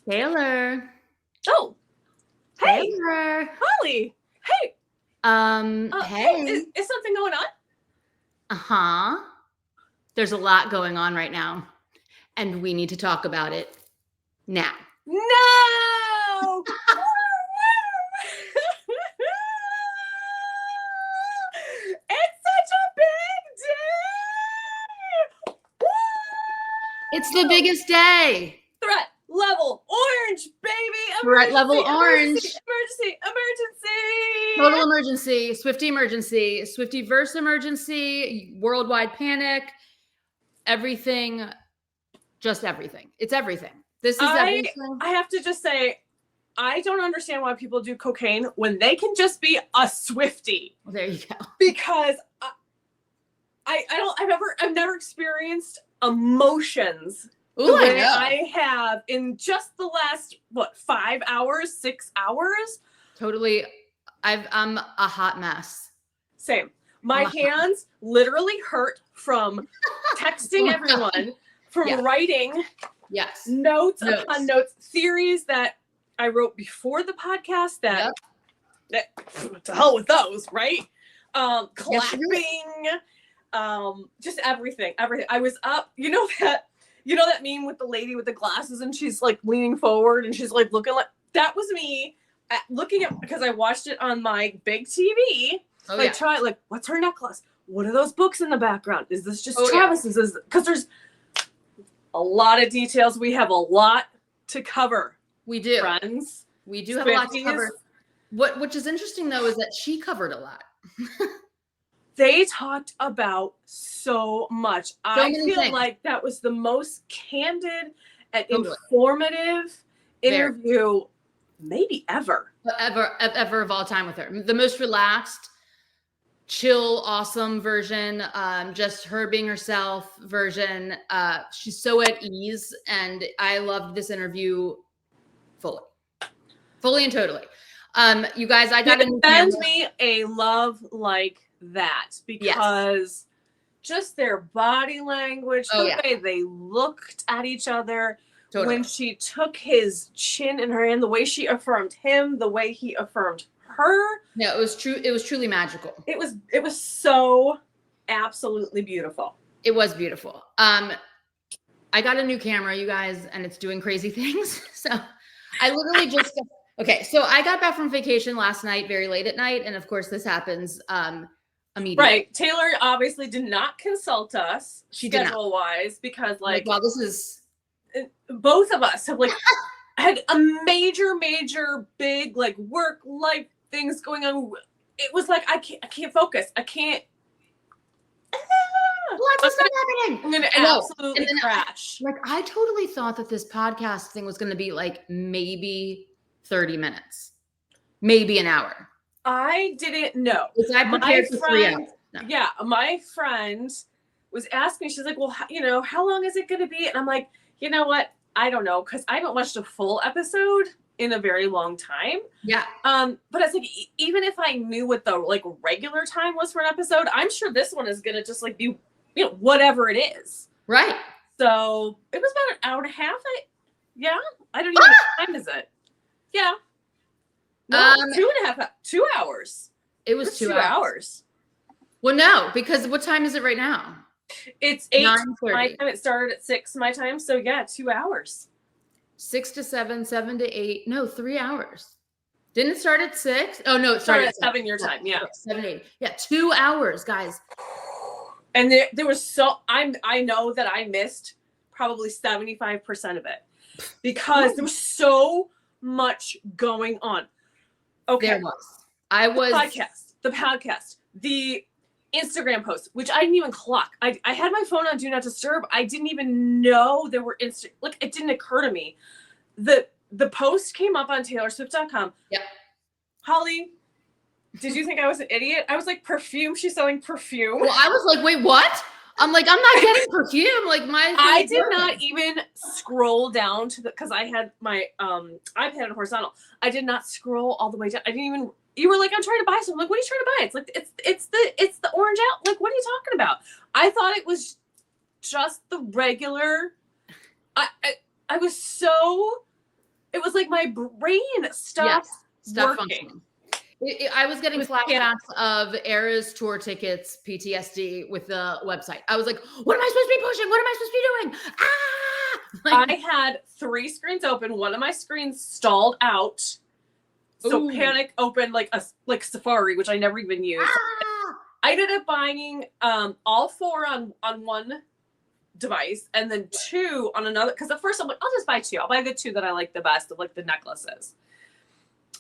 Taylor. Oh, hey, Taylor. Holly. Hey. Hey. Is something going on? Uh-huh. There's a lot going on right now, and we need to talk about it now. No! It's such a big day! It's the biggest day. Threat level orange, baby! Threat level orange. Emergency! Total emergency. Swiftie emergency. Swiftiverse emergency. Worldwide panic. Everything. Just everything. It's everything. This is everything. I have to just say, I don't understand why people do cocaine when they can just be a Swiftie. Well, there you go. Because I've never experienced emotions the way I have in just the last 5 hours, 6 hours. Totally. I'm a hot mess. Same. My hands literally hurt from texting everyone, from writing notes upon notes, theories that I wrote before the podcast that to hell with those, right? Clapping, just everything. I was up, you know that meme with the lady with the glasses and she's like leaning forward and she's like looking like that was me looking at, because I watched it on my big TV. Try like, what's her necklace? What are those books in the background? Is this just Travis's? Because there's a lot of details. We have a lot to cover. We do, friends. We do have a lot to cover. Which is interesting though is that she covered a lot. They talked about so much. I feel like that was the most candid and informative interview maybe ever of all time with her. The most relaxed, chill, awesome version. Just her being herself version. She's so at ease, and I loved this interview fully and totally. You guys, I got to send me a love like that, because just their body language, the way they looked at each other, when she took his chin in her hand, the way she affirmed him, the way he affirmed her. Yeah, it was true. It was truly magical. It was so absolutely beautiful. It was beautiful. I got a new camera, you guys, and it's doing crazy things. So I literally just so I got back from vacation last night, very late at night, and of course this happens immediately. Right. Taylor obviously did not consult us schedule-wise, because wow, this is both of us have had a major big work life things going on. It was like I can't focus. I can't. What's not happening? I'm gonna absolutely crash. I totally thought that this podcast thing was gonna be maybe 30 minutes, maybe an hour. I didn't know. I prepared for 3 hours. No. Yeah, my friend was asking me. She's like, "Well, how long is it going to be?" And I'm like, "You know what? I don't know, because I haven't watched a full episode in a very long time." Yeah. But I was like, even if I knew what the regular time was for an episode, I'm sure this one is going to just be, whatever it is. Right. So it was about an hour and a half. I don't even know what time is it. Yeah. No, 2 hours. It was 2 hours. Well, no, because what time is it right now? It's 8 my time. It started at 6 my time. So 2 hours. 6 to 7, 7 to 8. No, 3 hours. Didn't it start at 6? Oh no, it started at 7 your time. Yeah. 7, 8. Yeah, 2 hours, guys. And there was I know that I missed probably 75% of it, because there was so much going on. Okay. There was. The podcast, the Instagram post, which I didn't even clock. I had my phone on Do Not Disturb. I didn't even know there were it didn't occur to me. The post came up on TaylorSwift.com. Yep. Holly, did you think I was an idiot? I was like, perfume. She's selling perfume. Well, I was like, wait, what? I'm like, I'm not getting perfume. I did not even scroll down to because I had my iPad on horizontal. I did not scroll all the way down. I didn't even. You were like, I'm trying to buy something. I'm like, what are you trying to buy? It's the orange out. Like, what are you talking about? I thought it was just the regular. I was so it was like my brain stopped working. Functioning. I was getting flashbacks of Era's tour tickets, PTSD with the website. I was like, what am I supposed to be pushing? What am I supposed to be doing? Ah! I had 3 screens open. One of my screens stalled out. So Panic opened like Safari, which I never even used. I ended up buying all 4 on one device and then 2 on another. Because at first I'm like, I'll just buy 2. I'll buy the 2 that I like the best of like the necklaces.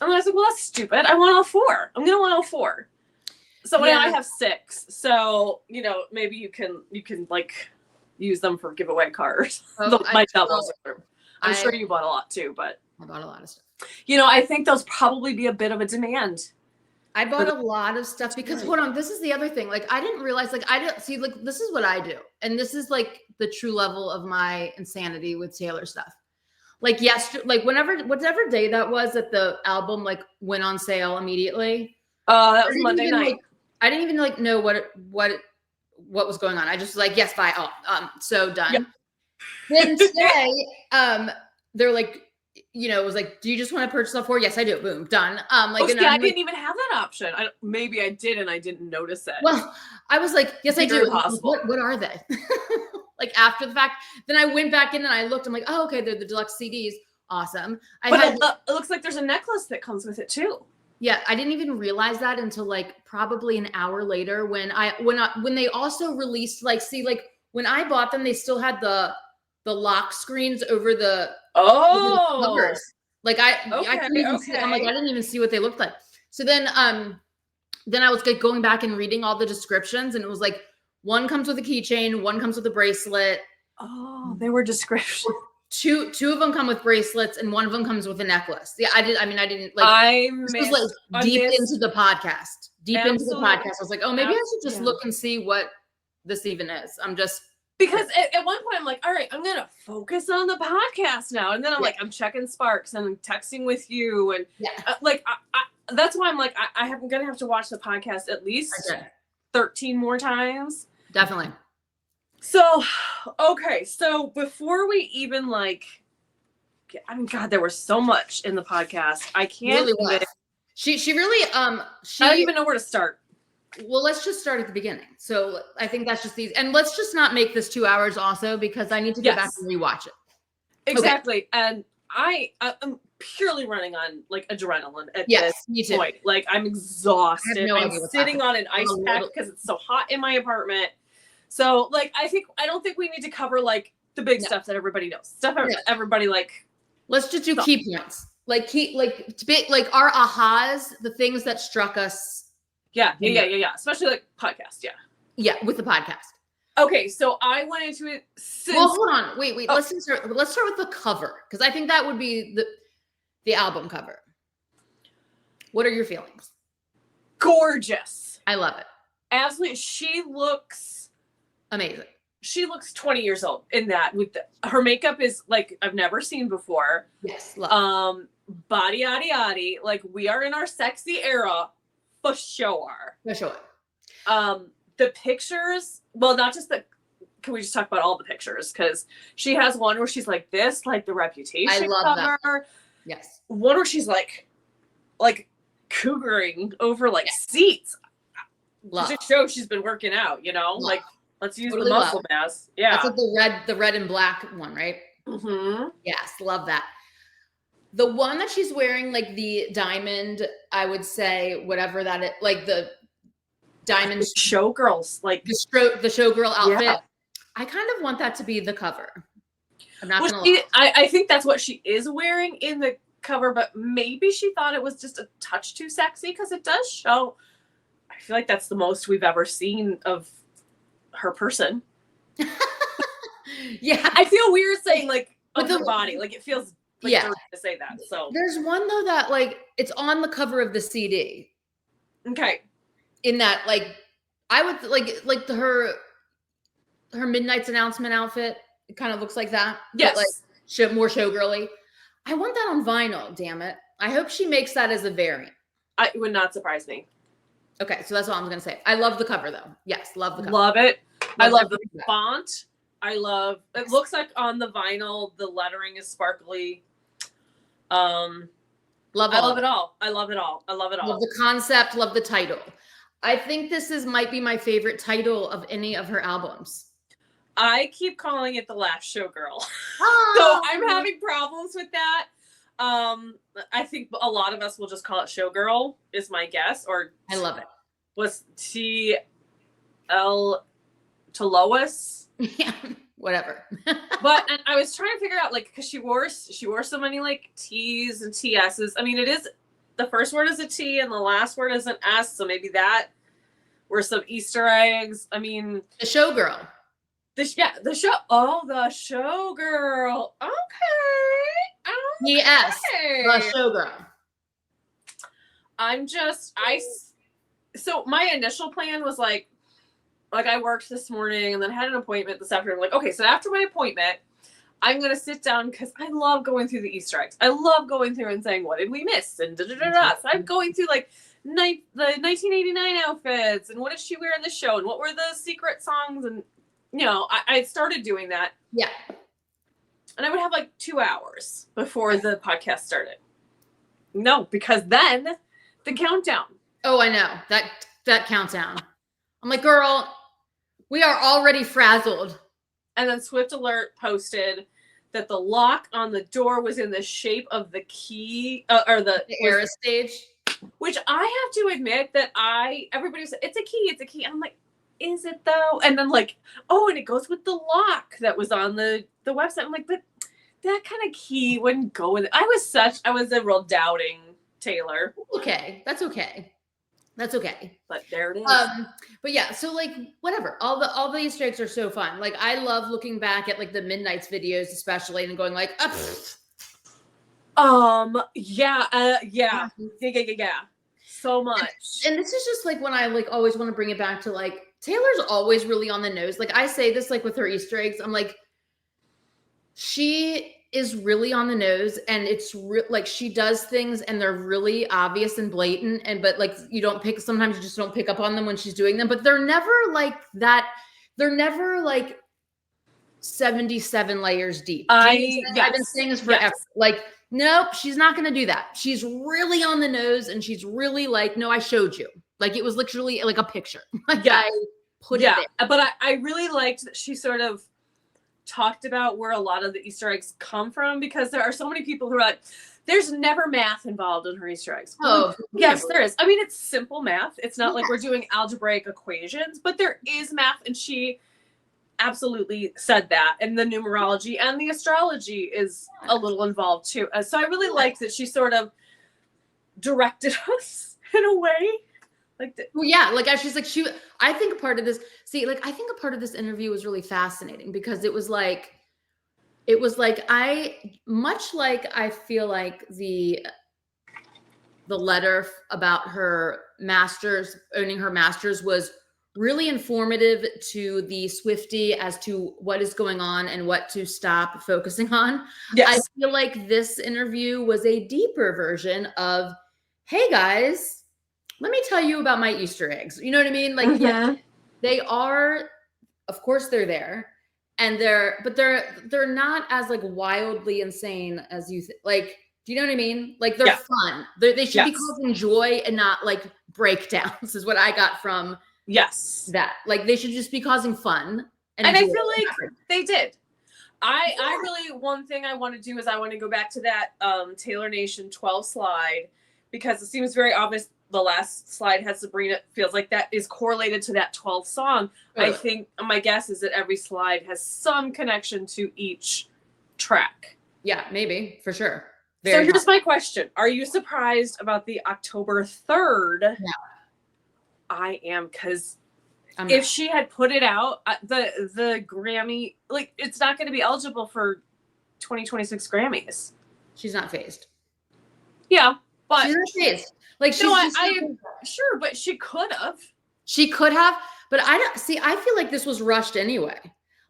And then I was like, well, that's stupid. I want all 4. I'm gonna want all 4. So now I have 6. So maybe you can like use them for giveaway cards. My doubles. I'm sure you bought a lot too, but I bought a lot of stuff. I think those probably be a bit of a demand. I bought a lot of stuff because hold on, this is the other thing. Like I didn't realize, like I didn't see, like this is what I do, and this is like the true level of my insanity with Taylor stuff. Like yesterday, like whatever day that was that the album like went on sale immediately. That was Monday night. I didn't even like know what was going on. I just was like, yes, bye. Oh, so done. Yep. Then today, they're like, it was like, do you just want to purchase stuff for? Yes, I do. Boom, done. I didn't even have that option. Maybe I did and I didn't notice it. Well, I was like, yes, I do. What are they? Like after the fact, then I went back in and I looked. I'm like, oh, okay, they're the deluxe CDs. Awesome. It looks like there's a necklace that comes with it too. Yeah, I didn't even realize that until like probably an hour later when they also released when I bought them, they still had the lock screens over the covers. Like I couldn't even see. I'm like, I didn't even see what they looked like. So then I was like going back and reading all the descriptions, and it was like one comes with a keychain, one comes with a bracelet. Oh, they were descriptions. Two of them come with bracelets, and one of them comes with a necklace. Yeah, I didn't like. This was like deep into the podcast. Into the podcast, I was like, oh, maybe I should just look and see what this even is. I'm just. Because at one point I'm like, all right, I'm going to focus on the podcast now. And then I'm like, I'm checking Sparkx and I'm texting with you. And that's why I'm like, I'm going to have to watch the podcast at least 13 more times. Definitely. So, okay. So before we even God, there was so much in the podcast. I can't. Really she really, I don't even know where to start. Well, let's just start at the beginning. So I think that's just these, and let's just not make this 2 hours also because I need to go back and rewatch it. Exactly. Okay. And I'm purely running on like adrenaline at this point. Like I'm exhausted. I'm sitting on an ice pack because it's so hot in my apartment. So like, I don't think we need to cover like the big stuff that everybody knows. Everybody like. Let's just do key points. Like our ahas, the things that struck us. Yeah. Especially like podcast. Yeah, with the podcast. Okay, so I went into it. Well, hold on. Wait. Oh. Let's start with the cover because I think that would be the album cover. What are your feelings? Gorgeous. I love it. Absolutely. She looks amazing. She looks 20 years old in that. Her makeup is like I've never seen before. Yes. Love. Body, yaddy. Like we are in our sexy era. For sure. The pictures, well, not just can we just talk about all the pictures? Because she has one where she's like this, like the Reputation I love cover. That. Yes. One where she's like cougaring over seats. Love. To show she's been working out, Love. Like let's use the muscle mass. Yeah. That's like the red and black one, right? Mm-hmm. Yes, love that. The one that she's wearing, like the diamond, I would say, whatever that is, like the diamond showgirls, like the showgirl outfit. Yeah. I kind of want that to be the cover. I'm not gonna lie. I think that's what she is wearing in the cover, but maybe she thought it was just a touch too sexy because it does show. I feel like that's the most we've ever seen of her person. Yeah, I feel weird saying of her body, like it feels. To say that. So there's one though that it's on the cover of the CD. Okay. In that I would like her Midnight's announcement outfit. It kind of looks like that. Yes. But more showgirly. I want that on vinyl. Damn it! I hope she makes that as a variant. It would not surprise me. Okay, so that's all I'm gonna say. I love the cover though. Yes, love the cover. Love it. I love the font. It looks like on the vinyl the lettering is sparkly. I love it all. I love it all. I love it all. Love the concept, love the title. I think this might be my favorite title of any of her albums. I keep calling it The Last Showgirl. Oh. So I'm having problems with that. I think a lot of us will just call it Showgirl, is my guess. Or I love it. Was T.L. to Lois? Yeah, whatever. But and I was trying to figure out, like, because she wore so many like T's and TS's. I mean, it is the first word is a T and the last word is an S, so maybe that were some Easter eggs. I mean, the Showgirl. The show. Oh, the Showgirl. Okay. Yes, the Showgirl. So my initial plan was like I worked this morning and then had an appointment this afternoon. I'm like, okay, so after my appointment, I'm going to sit down because I love going through the Easter eggs. I love going through and saying, what did we miss? And da-da-da-da. So I'm going through like the 1989 outfits and what did she wear in the show and what were the secret songs, and you know, I started doing that. Yeah. And I would have like 2 hours before the podcast started. No, because then the countdown. Oh, I know. That countdown. I'm like, girl, we are already frazzled. And then Swift Alert posted that the lock on the door was in the shape of the key or the era stage. Which I have to admit that everybody said, it's a key. And I'm like, is it though? And then like, oh, and it goes with the lock that was on the website. I'm like, but that kind of key wouldn't go with it. I was a real doubting Taylor. Okay. That's okay. But there it is. But yeah, so like whatever. All the Easter eggs are so fun. Like I love looking back at like the Midnights videos, especially, and going like, yeah. So much. And this is just like when I like always want to bring it back to like Taylor's always really on the nose. Like I say this like with her Easter eggs, I'm like, she is really on the nose, and it's like she does things and they're really obvious and blatant, but like sometimes you just don't pick up on them when she's doing them, but they're never like that. They're never like 77 layers deep. I've been saying this forever. Yes. Like, nope, she's not going to do that. She's really on the nose, and she's really like, no, I showed you. Like it was literally like a picture. Like I put it there. But I really liked that she sort of talked about where a lot of the Easter eggs come from, because there are so many people who are like, there's never math involved in her Easter eggs. Oh, yes, there is. I mean, it's simple math. It's not like we're doing algebraic equations, but there is math, and she absolutely said that. And the numerology and the astrology is a little involved too. So I really liked that she sort of directed us in a way. Well, yeah, like she's like I think a part of this interview was really fascinating, because it was like I feel like the letter about her masters, owning her masters, was really informative to the Swiftie as to what is going on and what to stop focusing on. Yes. I feel like this interview was a deeper version of, hey guys, let me tell you about my Easter eggs. You know what I mean? Like, yeah, they are, of course they're there, and they're not as like wildly insane as you like. Do you know what I mean? Like they're fun. They should be causing joy and not like breakdowns, is what I got from that. Like they should just be causing fun. And I feel like they did. I really, one thing I want to do is I want to go back to that Taylor Nation 12 slide, because it seems very obvious. The last slide has Sabrina. Feels like that is correlated to that 12th song. I think my guess is that every slide has some connection to each track. Yeah, maybe, for sure. So here's my question. Are you surprised about the October 3rd? No. I am, because if she had put it out, the Grammy, like, it's not going to be eligible for 2026 Grammys. She's not phased. Yeah, but she's not phased. Like, sure, but she could have. She could have, but I don't see. I feel like this was rushed anyway.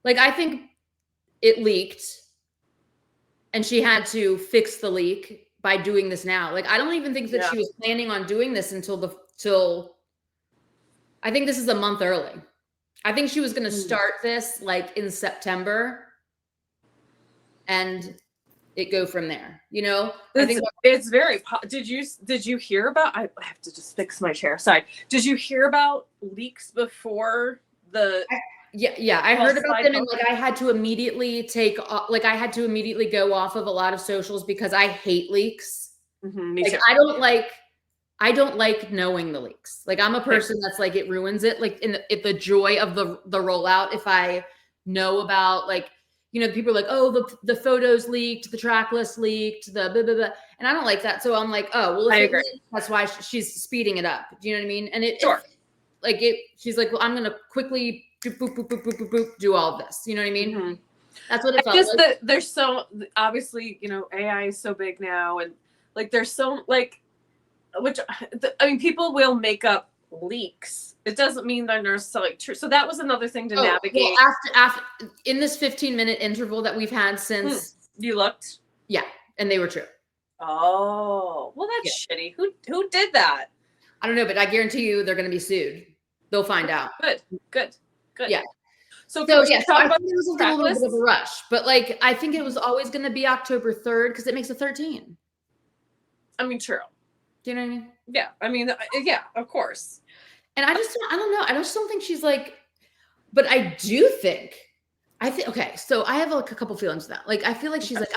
Like, I think it leaked, and she had to fix the leak by doing this now. Like, I don't even think that she was planning on doing this until I think this is a month early. I think she was going to start this like in September, and it go from there. You know, I think it's very. Did you hear about? I have to just fix my chair. Sorry. Did you hear about leaks before the? Yeah. I heard about them, and like I had to immediately go off of a lot of socials because I hate leaks. Me like too. I don't like knowing the leaks. Like I'm a person that's like, it ruins it. Like if the joy of the rollout, if I know about like, you know, people are like, oh, the photos leaked, the track list leaked, the blah, blah, blah. And I don't like that. So I'm like, oh, well, I agree. Leaked, that's why she's speeding it up. Do you know what I mean? And she's like, well, I'm going to quickly boop, boop, boop, boop, boop, boop, boop, do all of this. You know what I mean? Mm-hmm. That's what it felt like. There's so, obviously, you know, AI is so big now. And like, there's so like, people will make up leaks. It doesn't mean they're necessarily true. So that was another thing to navigate. Well, after in this 15-minute interval that we've had since you looked, yeah, and they were true. Oh, well, that's shitty. Who did that? I don't know, but I guarantee you they're going to be sued. They'll find out. Good. Yeah. So yeah, so I think it was a little bit of a rush, but like I think it was always going to be October 3rd because it makes it 13. I mean, true. Do you know what I mean? Yeah. I mean, yeah, of course. And I don't know. I just don't think she's like, but I think, okay, so I have like a couple feelings of that. Like, I feel like she's like,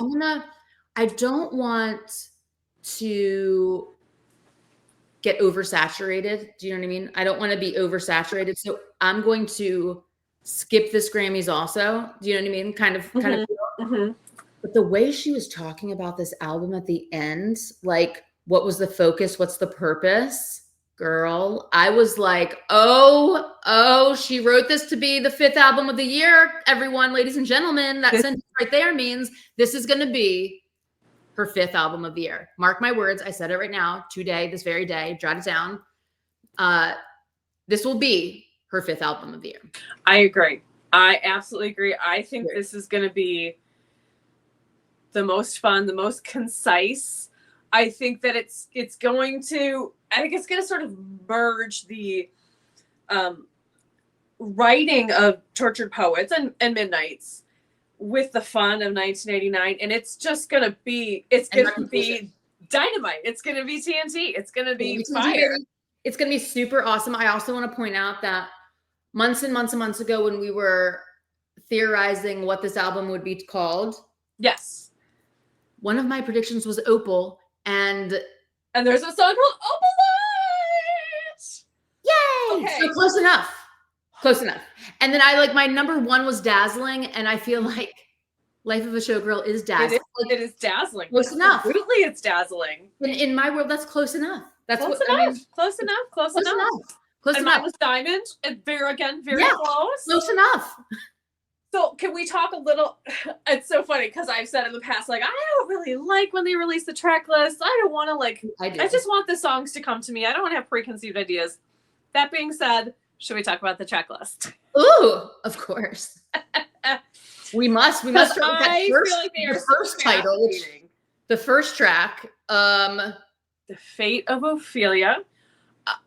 I don't want to get oversaturated. Do you know what I mean? I don't want to be oversaturated. So I'm going to skip this Grammys also. Do you know what I mean? Kind of. Mm-hmm. But the way she was talking about this album at the end, like, what was the focus? What's the purpose? Girl, I was like, oh, she wrote this to be the 5th album of the year. Everyone, ladies and gentlemen, that sentence right there means this is going to be her 5th album of the year. Mark my words. I said it right now, today, this very day, jot it down. This will be her 5th album of the year. I agree. I absolutely agree. I think this is going to be the most fun, the most concise. I think that it's going to sort of merge the writing of Tortured Poets and Midnights with the fun of 1989. And it's just going to be, dynamite. It's going to be TNT. It's going to be fire. It's going to be super awesome. I also want to point out that months and months and months ago when we were theorizing what this album would be called. Yes. One of my predictions was Opal. And there's a song called Opalite. Yay! Okay. So close enough. And then my number 1 was Dazzling, and I feel like Life of a Showgirl is dazzling. It is dazzling. Close enough. Absolutely, it's dazzling. In my world, that's close enough. That's close enough. And mine was Diamond. And very close. Close enough. So can we talk a little? It's so funny because I've said in the past, like, I don't really like when they release the track list. I don't want to I just want the songs to come to me. I don't want to have preconceived ideas. That being said, should we talk about the track list? Ooh, of course. we must start with that first title. The first track. The Fate of Ophelia.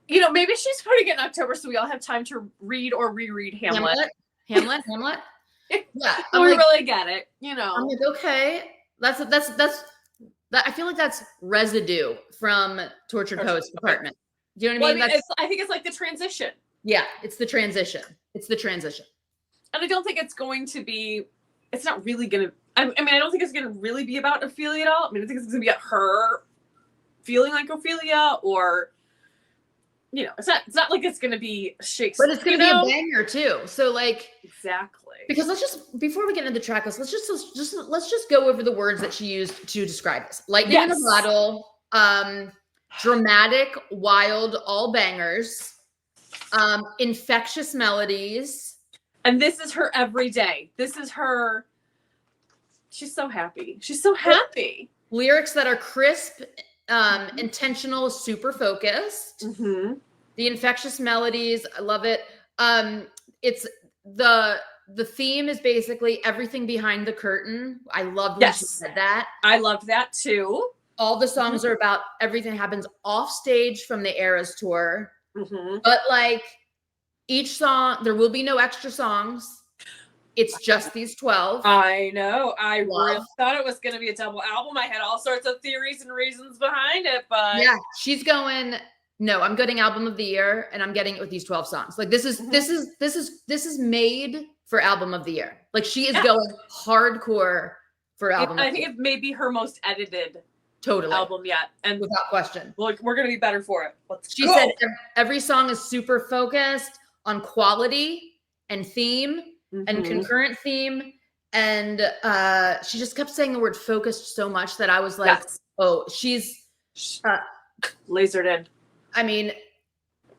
Maybe she's putting it in October so we all have time to read or reread Hamlet. Hamlet. Yeah, we really get it. I'm like, okay, that's I feel like that's residue from Tortured Poets Department. Do you know what I mean? I think it's like the transition. Yeah, it's the transition. And I don't think it's going to be. It's not really going to. I don't think it's going to really be about Ophelia at all. I think it's going to be about her feeling like Ophelia, or it's not like it's going to be Shakespeare. But it's going to be a banger too. So exactly. Because let's just, before we get into the track list, let's just go over the words that she used to describe this. Lightning in a bottle, dramatic, wild, all bangers, infectious melodies. And this is her every day. This is her. She's so happy. Lyrics that are crisp, intentional, super focused. Mm-hmm. The infectious melodies, I love it. It's the theme is basically everything behind the curtain. I love when she said that. I loved that too. All the songs are about everything that happens off stage from the Eras tour. Mm-hmm. But each song, there will be no extra songs. it's just these 12. I know. I really thought it was going to be a double album. I had all sorts of theories and reasons behind it, but yeah, she's going, no, I'm getting album of the year and I'm getting it with these 12 songs. Like this is made for album of the year. Like she is going hardcore for album. I think it may be her most edited album yet. And without question. Look, we're going to be better for it. She said every song is super focused on quality and theme and concurrent theme. And she just kept saying the word focused so much that I was like, oh, she's lasered in. I mean,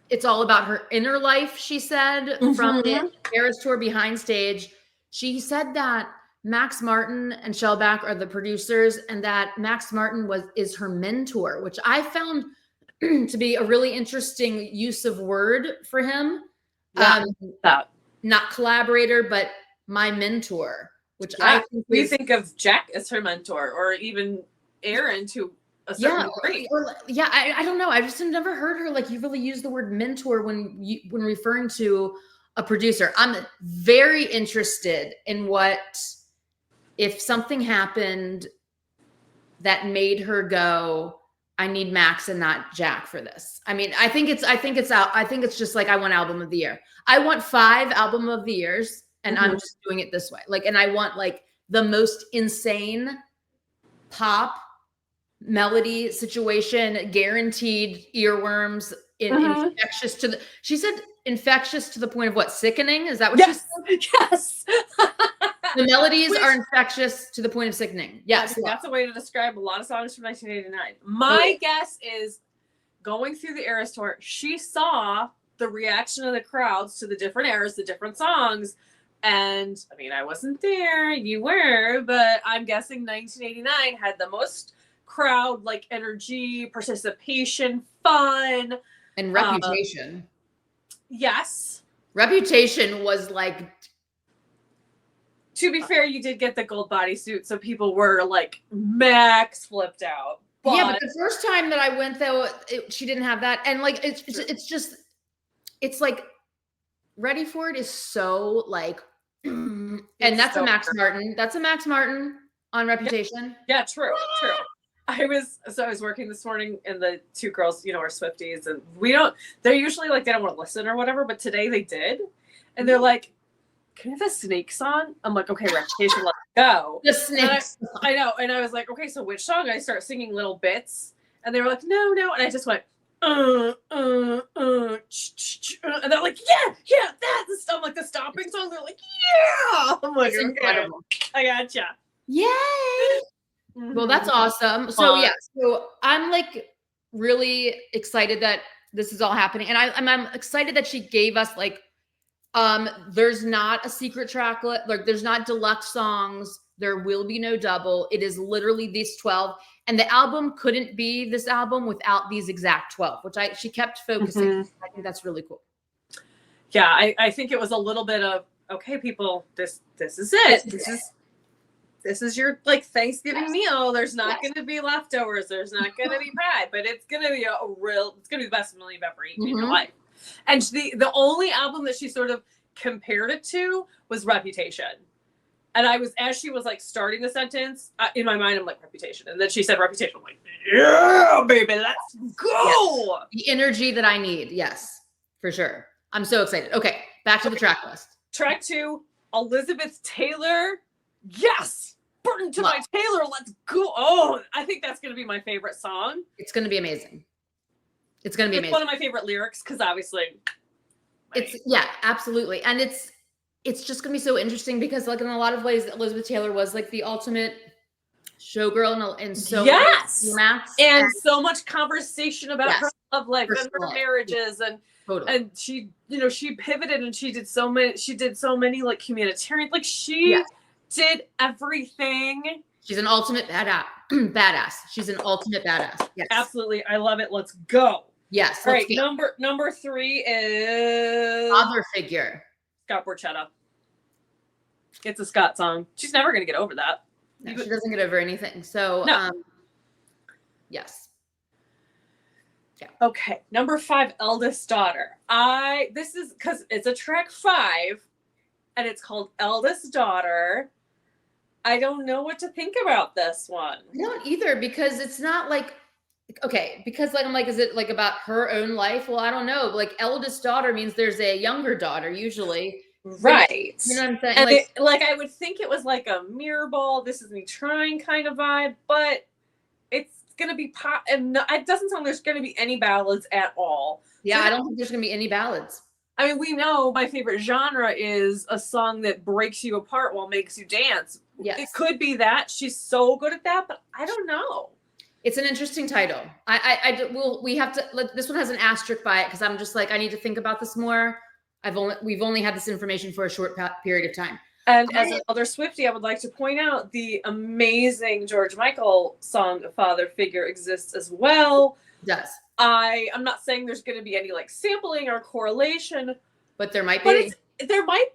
it's all about her inner life, she said, from the Eras Tour behind stage. She said that Max Martin and Shellback are the producers and that Max Martin is her mentor, which I found to be a really interesting use of word for him. Not collaborator, but my mentor, which I think we think of Jack as her mentor, or even Aaron to a certain degree. I don't know. I just have never heard her like you really use the word mentor when referring to a producer. I'm very interested in if something happened that made her go, I need Max and not Jack for this. I mean, I think it's just like, I want album of the year. I want 5 album of the years, and I'm just doing it this way. Like, and I want like the most insane pop melody situation, guaranteed earworms, infectious to the, she said infectious to the point of what, sickening? Is that what she said? Yes. The melodies are infectious to the point of sickening. Yes. That's a way to describe a lot of songs from 1989. My guess is, going through the Eras Tour, she saw the reaction of the crowds to the different eras, the different songs. And I mean, I wasn't there, you were, but I'm guessing 1989 had the most crowd like energy, participation, fun, and reputation. Yes. Reputation was like, to be fair, you did get the gold bodysuit, so people were like max flipped out. But the first time that I went though, she didn't have that, and like it's like Ready for It is so like, and that's so a Max Martin. That's a Max Martin on Reputation. Yeah, true. I was working this morning, and the 2 girls, are Swifties, and they're usually like, they don't want to listen or whatever, but today they did. And they're like, can we have a Snakes on? I'm like, okay, Reputation, let's go. The Snakes. I know. And I was like, okay, so which song? And I start singing little bits, and they were like, no. And I just went, and they're like, yeah, that's the stuff, like the stomping song. They're like, yeah. I'm like, okay, incredible. I gotcha. Yay. Well, that's awesome. So so I'm like really excited that this is all happening, and I'm excited that she gave us like, there's not a secret track, like there's not deluxe songs. There will be no double. It is literally these 12, and the album couldn't be this album without these exact 12, which she kept focusing. I think that's really cool. Yeah, I think it was a little bit of, okay, people, this is it. This is your like Thanksgiving meal. There's not going to be leftovers. There's not going to be pie, but it's going to be it's going to be the best meal you've ever eaten in your life. And the only album that she sort of compared it to was Reputation. And as she was like starting the sentence, in my mind, I'm like, Reputation. And then she said Reputation. I'm like, yeah, baby, let's go. Yes. The energy that I need. Yes, for sure. I'm so excited. Okay, back to the track list. Track 2, Elizabeth Taylor. Yes. Burn to my Taylor. Let's go. Oh, I think that's going to be my favorite song. It's going to be amazing. It's going to be amazing. One of my favorite lyrics, because obviously absolutely. And it's just going to be so interesting because like in a lot of ways, Elizabeth Taylor was like the ultimate showgirl and so and so much conversation about her love life and her marriages and she she pivoted and she did so many like humanitarian, like she did everything. She's an ultimate badass. She's an ultimate badass. Yes. Absolutely. I love it. Let's go. Yes. All right. Number 3 is Father Figure. Scott Borchetta. It's a Scott song. She's never going to get over that. No, she doesn't get over anything. So, yes. Yeah. Okay. Number 5, Eldest Daughter. This is because it's a track 5. and it's called Eldest Daughter. I don't know what to think about this one. I don't either, because it's not like, okay, because like I'm like, is it like about her own life? Well, I don't know. Like eldest daughter means there's a younger daughter usually. Right. You know what I'm saying? And like I would think it was like a mirror ball, this is me trying kind of vibe, but it's gonna be pop, and it doesn't sound like there's gonna be any ballads at all. Yeah, so I don't think there's gonna be any ballads. I mean, we know my favorite genre is a song that breaks you apart while makes you dance. Yes. It could be that. She's so good at that, but I don't know. It's an interesting title. We have to, this one has an asterisk by it because I'm just like, I need to think about this more. We've only had this information for a short period of time. And as an elder Swiftie, I would like to point out the amazing George Michael song "Father Figure" exists as well. It does. I'm not saying there's going to be any like sampling or correlation, but there might be. There might.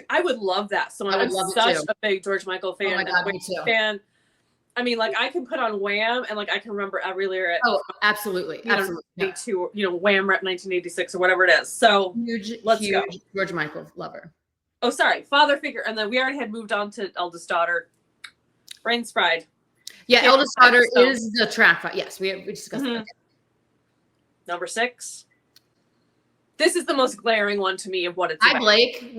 I would love that song. I'm such a big George Michael fan. Oh my God, me too. Fan. I mean, like I can put on Wham and like I can remember every lyric. Oh, absolutely, absolutely. Wham Rep 1986 or whatever it is. So let's go. George Michael lover. Oh, sorry, Father Figure, and then we already had moved on to Eldest Daughter. Brains fried. Yeah, Eldest Daughter is the track. Yes, we discussed that. Number 6. This is the most glaring one to me of what it's Hi, about. Blake.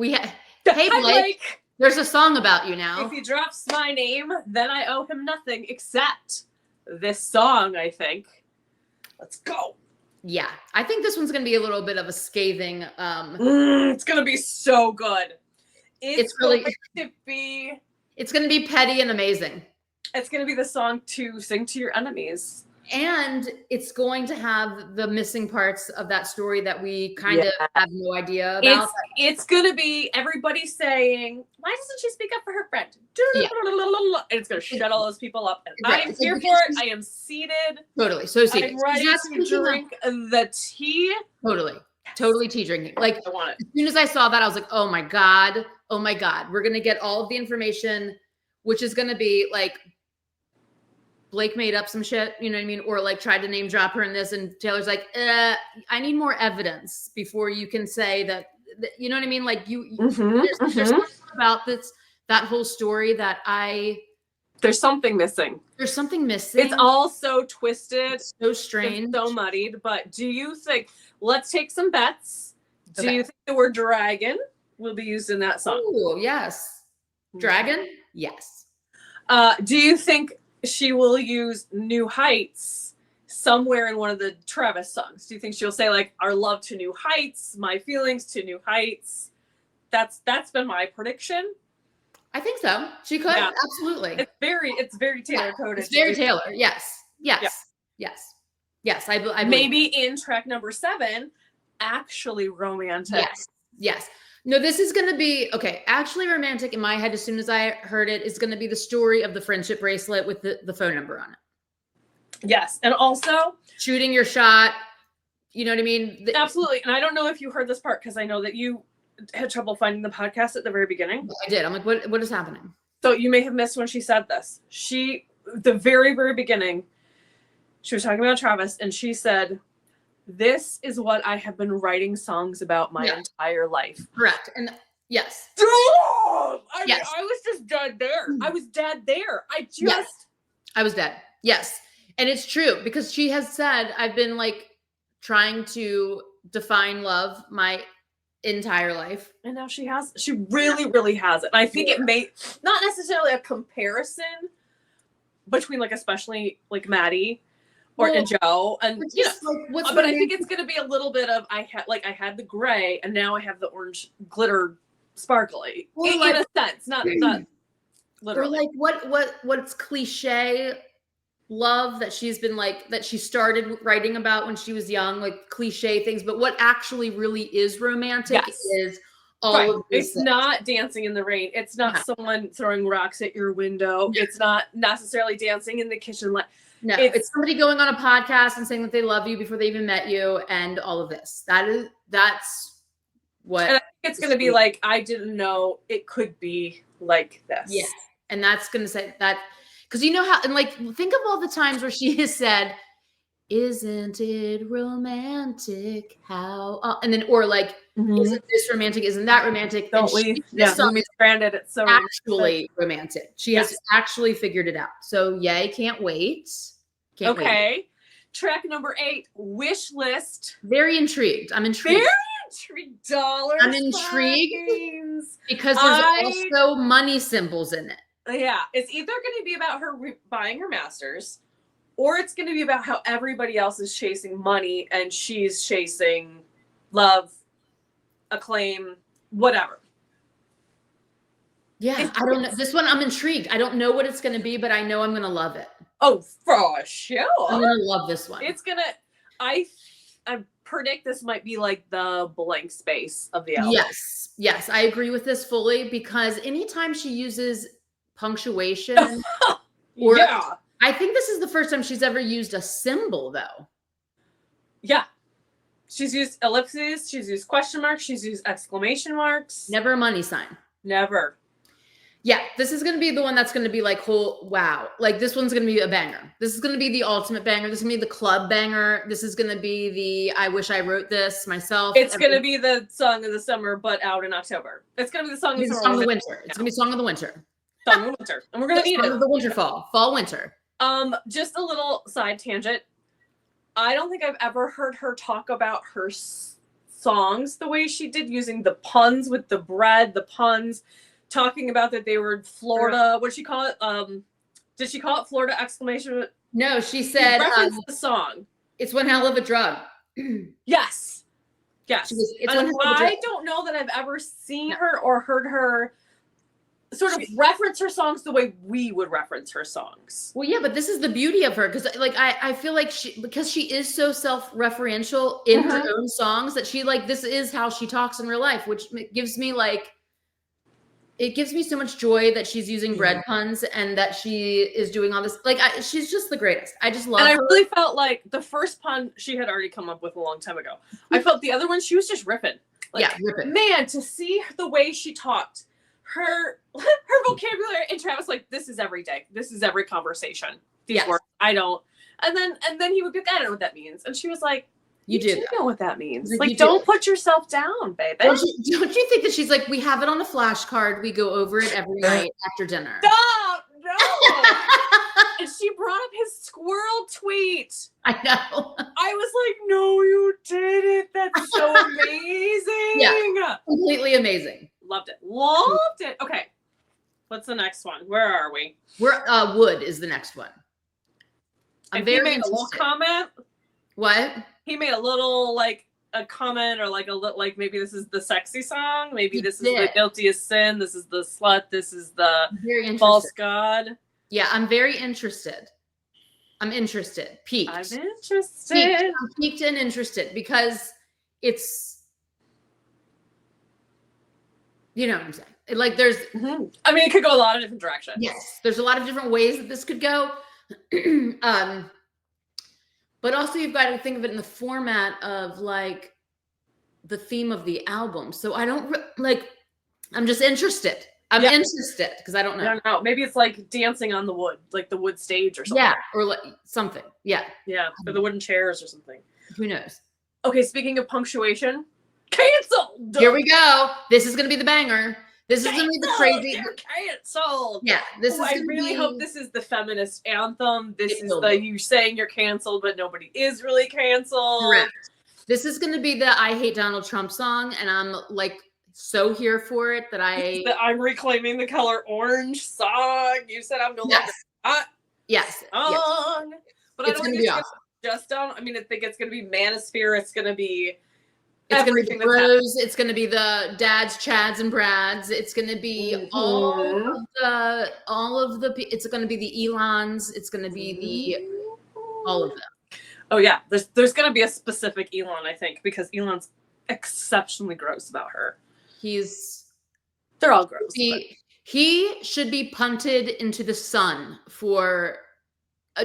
Hey, Blake. There's a song about you now. If he drops my name, then I owe him nothing except this song, I think. Let's go. Yeah. I think this one's going to be a little bit of a scathing. It's going to be so good. It's going to be petty and amazing. It's going to be the song to sing to your enemies. And it's going to have the missing parts of that story that we kind of have no idea about. It's going to be everybody saying, why doesn't she speak up for her friend? Yeah. And it's going to shut all those people up. And I am here for it. I am seated. Totally. So seated. I'm ready to drink the tea. Totally tea drinking. Like, I want it. As soon as I saw that, I was like, oh my God. We're going to get all of the information, which is going to be like, Blake made up some shit, you know what I mean? Or like tried to name drop her in this, and Taylor's like, I need more evidence before you can say that, you know what I mean? Like there's something about that whole story that there's something missing. There's something missing. It's all so twisted. It's so strange. So muddied. But do you think, let's take some bets. Do you think the word dragon will be used in that song? Oh, yes. Dragon? Yes. Do you think she will use New Heights somewhere in one of the Travis songs? Do you think she'll say like our love to New Heights, my feelings to New Heights? That's been my prediction. I think so. She could. Yeah. Absolutely. It's very Taylor coded. It's very Taylor. Yes. I maybe in track number 7, actually romantic. Yes. No, this is going to be, actually romantic in my head as soon as I heard it is going to be the story of the friendship bracelet with the phone number on it. Yes. And also shooting your shot. You know what I mean? Absolutely. And I don't know if you heard this part because I know that you had trouble finding the podcast at the very beginning. I did. I'm like, what is happening? So you may have missed when she said this. The very, very beginning, she was talking about Travis and she said, this is what I have been writing songs about my entire life. Correct. And yes. I was just dead there. I was dead there. I was dead. Yes. And it's true because she has said, I've been like trying to define love my entire life. And now she really, really has it. And I think it may not necessarily a comparison between like, especially like Maddie and Joe, and but I think it's going to be a little bit of I had the gray, and now I have the orange glitter sparkly in a sense, not literally. Or like what's cliche love that she's been like that she started writing about when she was young, like cliche things, but what actually really is romantic is all of this. It's not dancing in the rain. It's not someone throwing rocks at your window. It's not necessarily dancing in the kitchen. No, it's somebody going on a podcast and saying that they love you before they even met you and all of this. That's what. And I think it's going to be like, I didn't know it could be like this. Yeah. And that's going to say that, because you know how, and like, think of all the times where she has said, isn't it romantic how, and then, or like, isn't this romantic? Isn't that romantic? Don't we? Yeah, Zoomies branded it so actually romantic. She has actually figured it out. So yay, can't wait. Can't wait. Track number 8, Wish List. Very intrigued. I'm intrigued. Very intrigued. Dollars. I'm intrigued because there's also money symbols in it. Yeah, it's either going to be about her buying her master's, or it's going to be about how everybody else is chasing money and she's chasing love, acclaim, whatever. Yeah, I don't know. This one, I'm intrigued. I don't know what it's going to be, but I know I'm going to love it. Oh, for sure. I'm going to love this one. It's going to, I predict this might be like the blank space of the album. Yes. Yes, I agree with this fully, because anytime she uses punctuation or I think this is the first time she's ever used a symbol, though. Yeah. She's used ellipses. She's used question marks. She's used exclamation marks. Never a money sign. Never. Yeah, this is going to be the one that's going to be like, wow. Like, this one's going to be a banger. This is going to be the ultimate banger. This is going to be the club banger. This is going to be the I wish I wrote this myself. It's going to be the song of the summer, but out in October. It's going to be the song of the summer. Song of the winter. It's going to be song of the winter. Song of the winter. And we're going to need it. Song of the winter, fall, winter. Just a little side tangent. I don't think I've ever heard her talk about her songs the way she did, using the puns with the bread, the puns, talking about that they were Florida. What did she call it? Did she call it Florida exclamation? No, she said the song. It's one hell of a drug. Yes. Yes. I don't know that I've ever seen her or heard her sort of reference her songs the way we would reference her songs. Well, yeah, but this is the beauty of her, because like I feel like because she is so self-referential in her own songs, that she, like, this is how she talks in real life, which gives me like, it gives me so much joy that she's using bread puns and that she is doing all this. Like, she's just the greatest. I just love her. And I really felt like the first pun she had already come up with a long time ago. I felt the other one, she was just ripping. Like, ripping. Man, to see the way she talked, her vocabulary, and Travis, like, this is every day. This is every conversation. These words, I don't. And then he would be like, I don't know what that means. And she was like, You do know what that means. Like, don't put yourself down, baby. Don't you think that she's like, we have it on the flashcard, we go over it every night after dinner? Stop! No! And she brought up his squirrel tweet. I know. I was like, no, you did it. That's so amazing. Yeah, completely amazing. Loved it. Loved it. Okay. What's the next one? Where are we? We're Wood is the next one. I'm very made a little comment. What? He made a little, like, a comment, or like a little, like, maybe this is the sexy song. Maybe this is the guiltiest sin. This is the slut. This is the false god. Yeah, I'm very interested. I'm interested. Peaked. I'm interested. I'm peaked and interested, because it's, you know what I'm saying? Like, there's, I mean, it could go a lot of different directions. Yes, there's a lot of different ways that this could go. But also, you've got to think of it in the format of, like, the theme of the album. So I don't like, I'm just interested. I'm interested because I don't know. I don't know. Maybe it's like dancing on the wood, like the wood stage or something. Yeah, or like something. Yeah. Yeah, or the wooden chairs or something. Who knows? Okay, speaking of punctuation, canceled. Here we go. This is going to be the banger. This is going to be the crazy. Canceled. Yeah. I really hope this is the feminist anthem. This is the you saying you're canceled, but nobody is really canceled. Correct. This is going to be the I Hate Donald Trump song, and I'm like so here for it that I'm reclaiming the color orange song. You said I'm no longer hot. Yes. Song. But it's I don't think it's just on. I mean, I think it's going to be Manosphere. It's going to be everything. It's going to be the dads, Chads, and Brads. It's going to be all of the. It's going to be the Elons. It's going to be all of them. Oh yeah, there's going to be a specific Elon, I think, because Elon's exceptionally gross about her. They're all gross. He should be punted into the sun for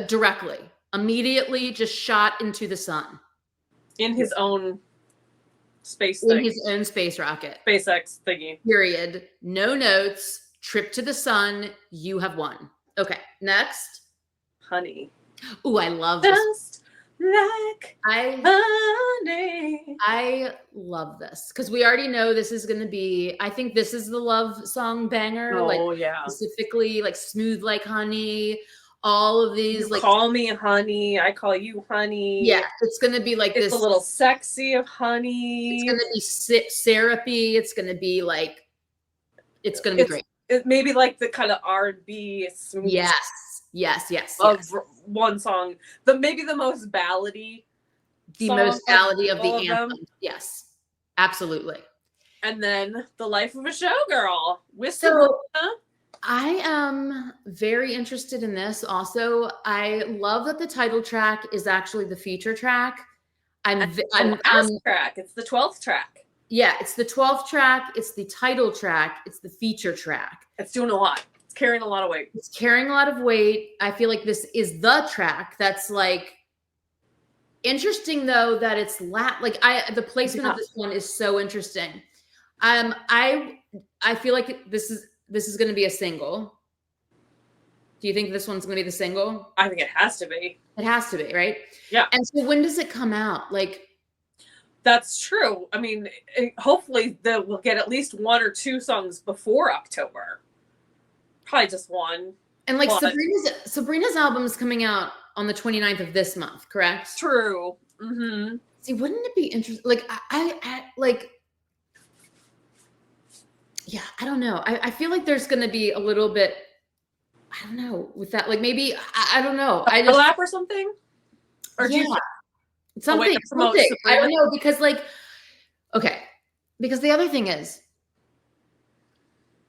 directly, immediately, just shot into the sun in his own space thing. In his own space rocket. SpaceX thingy. Period. No notes. Trip to the sun. You have won. Okay, next. Honey. Ooh, I love this. like honey. I love this because we already know this is going to be, I think this is the love song banger. Oh, like yeah. Specifically like Smooth Like Honey, all of these. You like call me honey, I call you honey. Yeah, it's going to be like it's this. A little sexy of honey. It's going to be syrupy. It's going to be like, it's going to be great. It maybe like the kind of R&B smooth. Yes. Of one song, maybe the most ballady. The most ballady of the anthem. Yes, absolutely. And then The Life of a Showgirl with Sabrina. I am very interested in this. Also, I love that the title track is actually the feature track. Track. It's the 12th track. Yeah, it's the 12th track. It's the title track. It's the feature track. It's doing a lot. It's carrying a lot of weight. It's carrying a lot of weight. I feel like this is the track that's like interesting, though, that it's the placement of this one is so interesting. I feel like this is going to be a single. Do you think this one's going to be the single? I think it has to be. It has to be, right? Yeah. And so when does it come out? Like, that's true. I mean, hopefully we'll get at least one or two songs before October. Probably just one. And like Sabrina's album is coming out on the 29th of this month, correct? True. Mm-hmm. See, wouldn't it be interesting? Like, I like, yeah, I don't know. I feel like there's going to be a little bit, I don't know, with that. Like maybe, I don't know. A collab or something? Or yeah. Something. I don't know, because because the other thing is,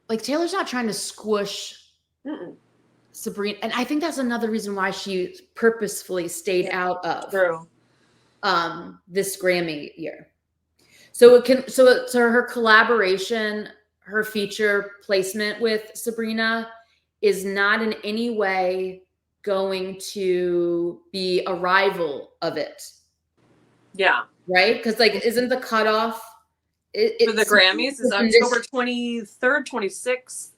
like, Taylor's not trying to squish Sabrina, and I think that's another reason why she purposefully stayed out of this Grammy year. So her collaboration, her feature placement with Sabrina is not in any way going to be a rival of it. Yeah. Right? Because like, isn't the cutoff for the Grammys is October 23rd, 26th.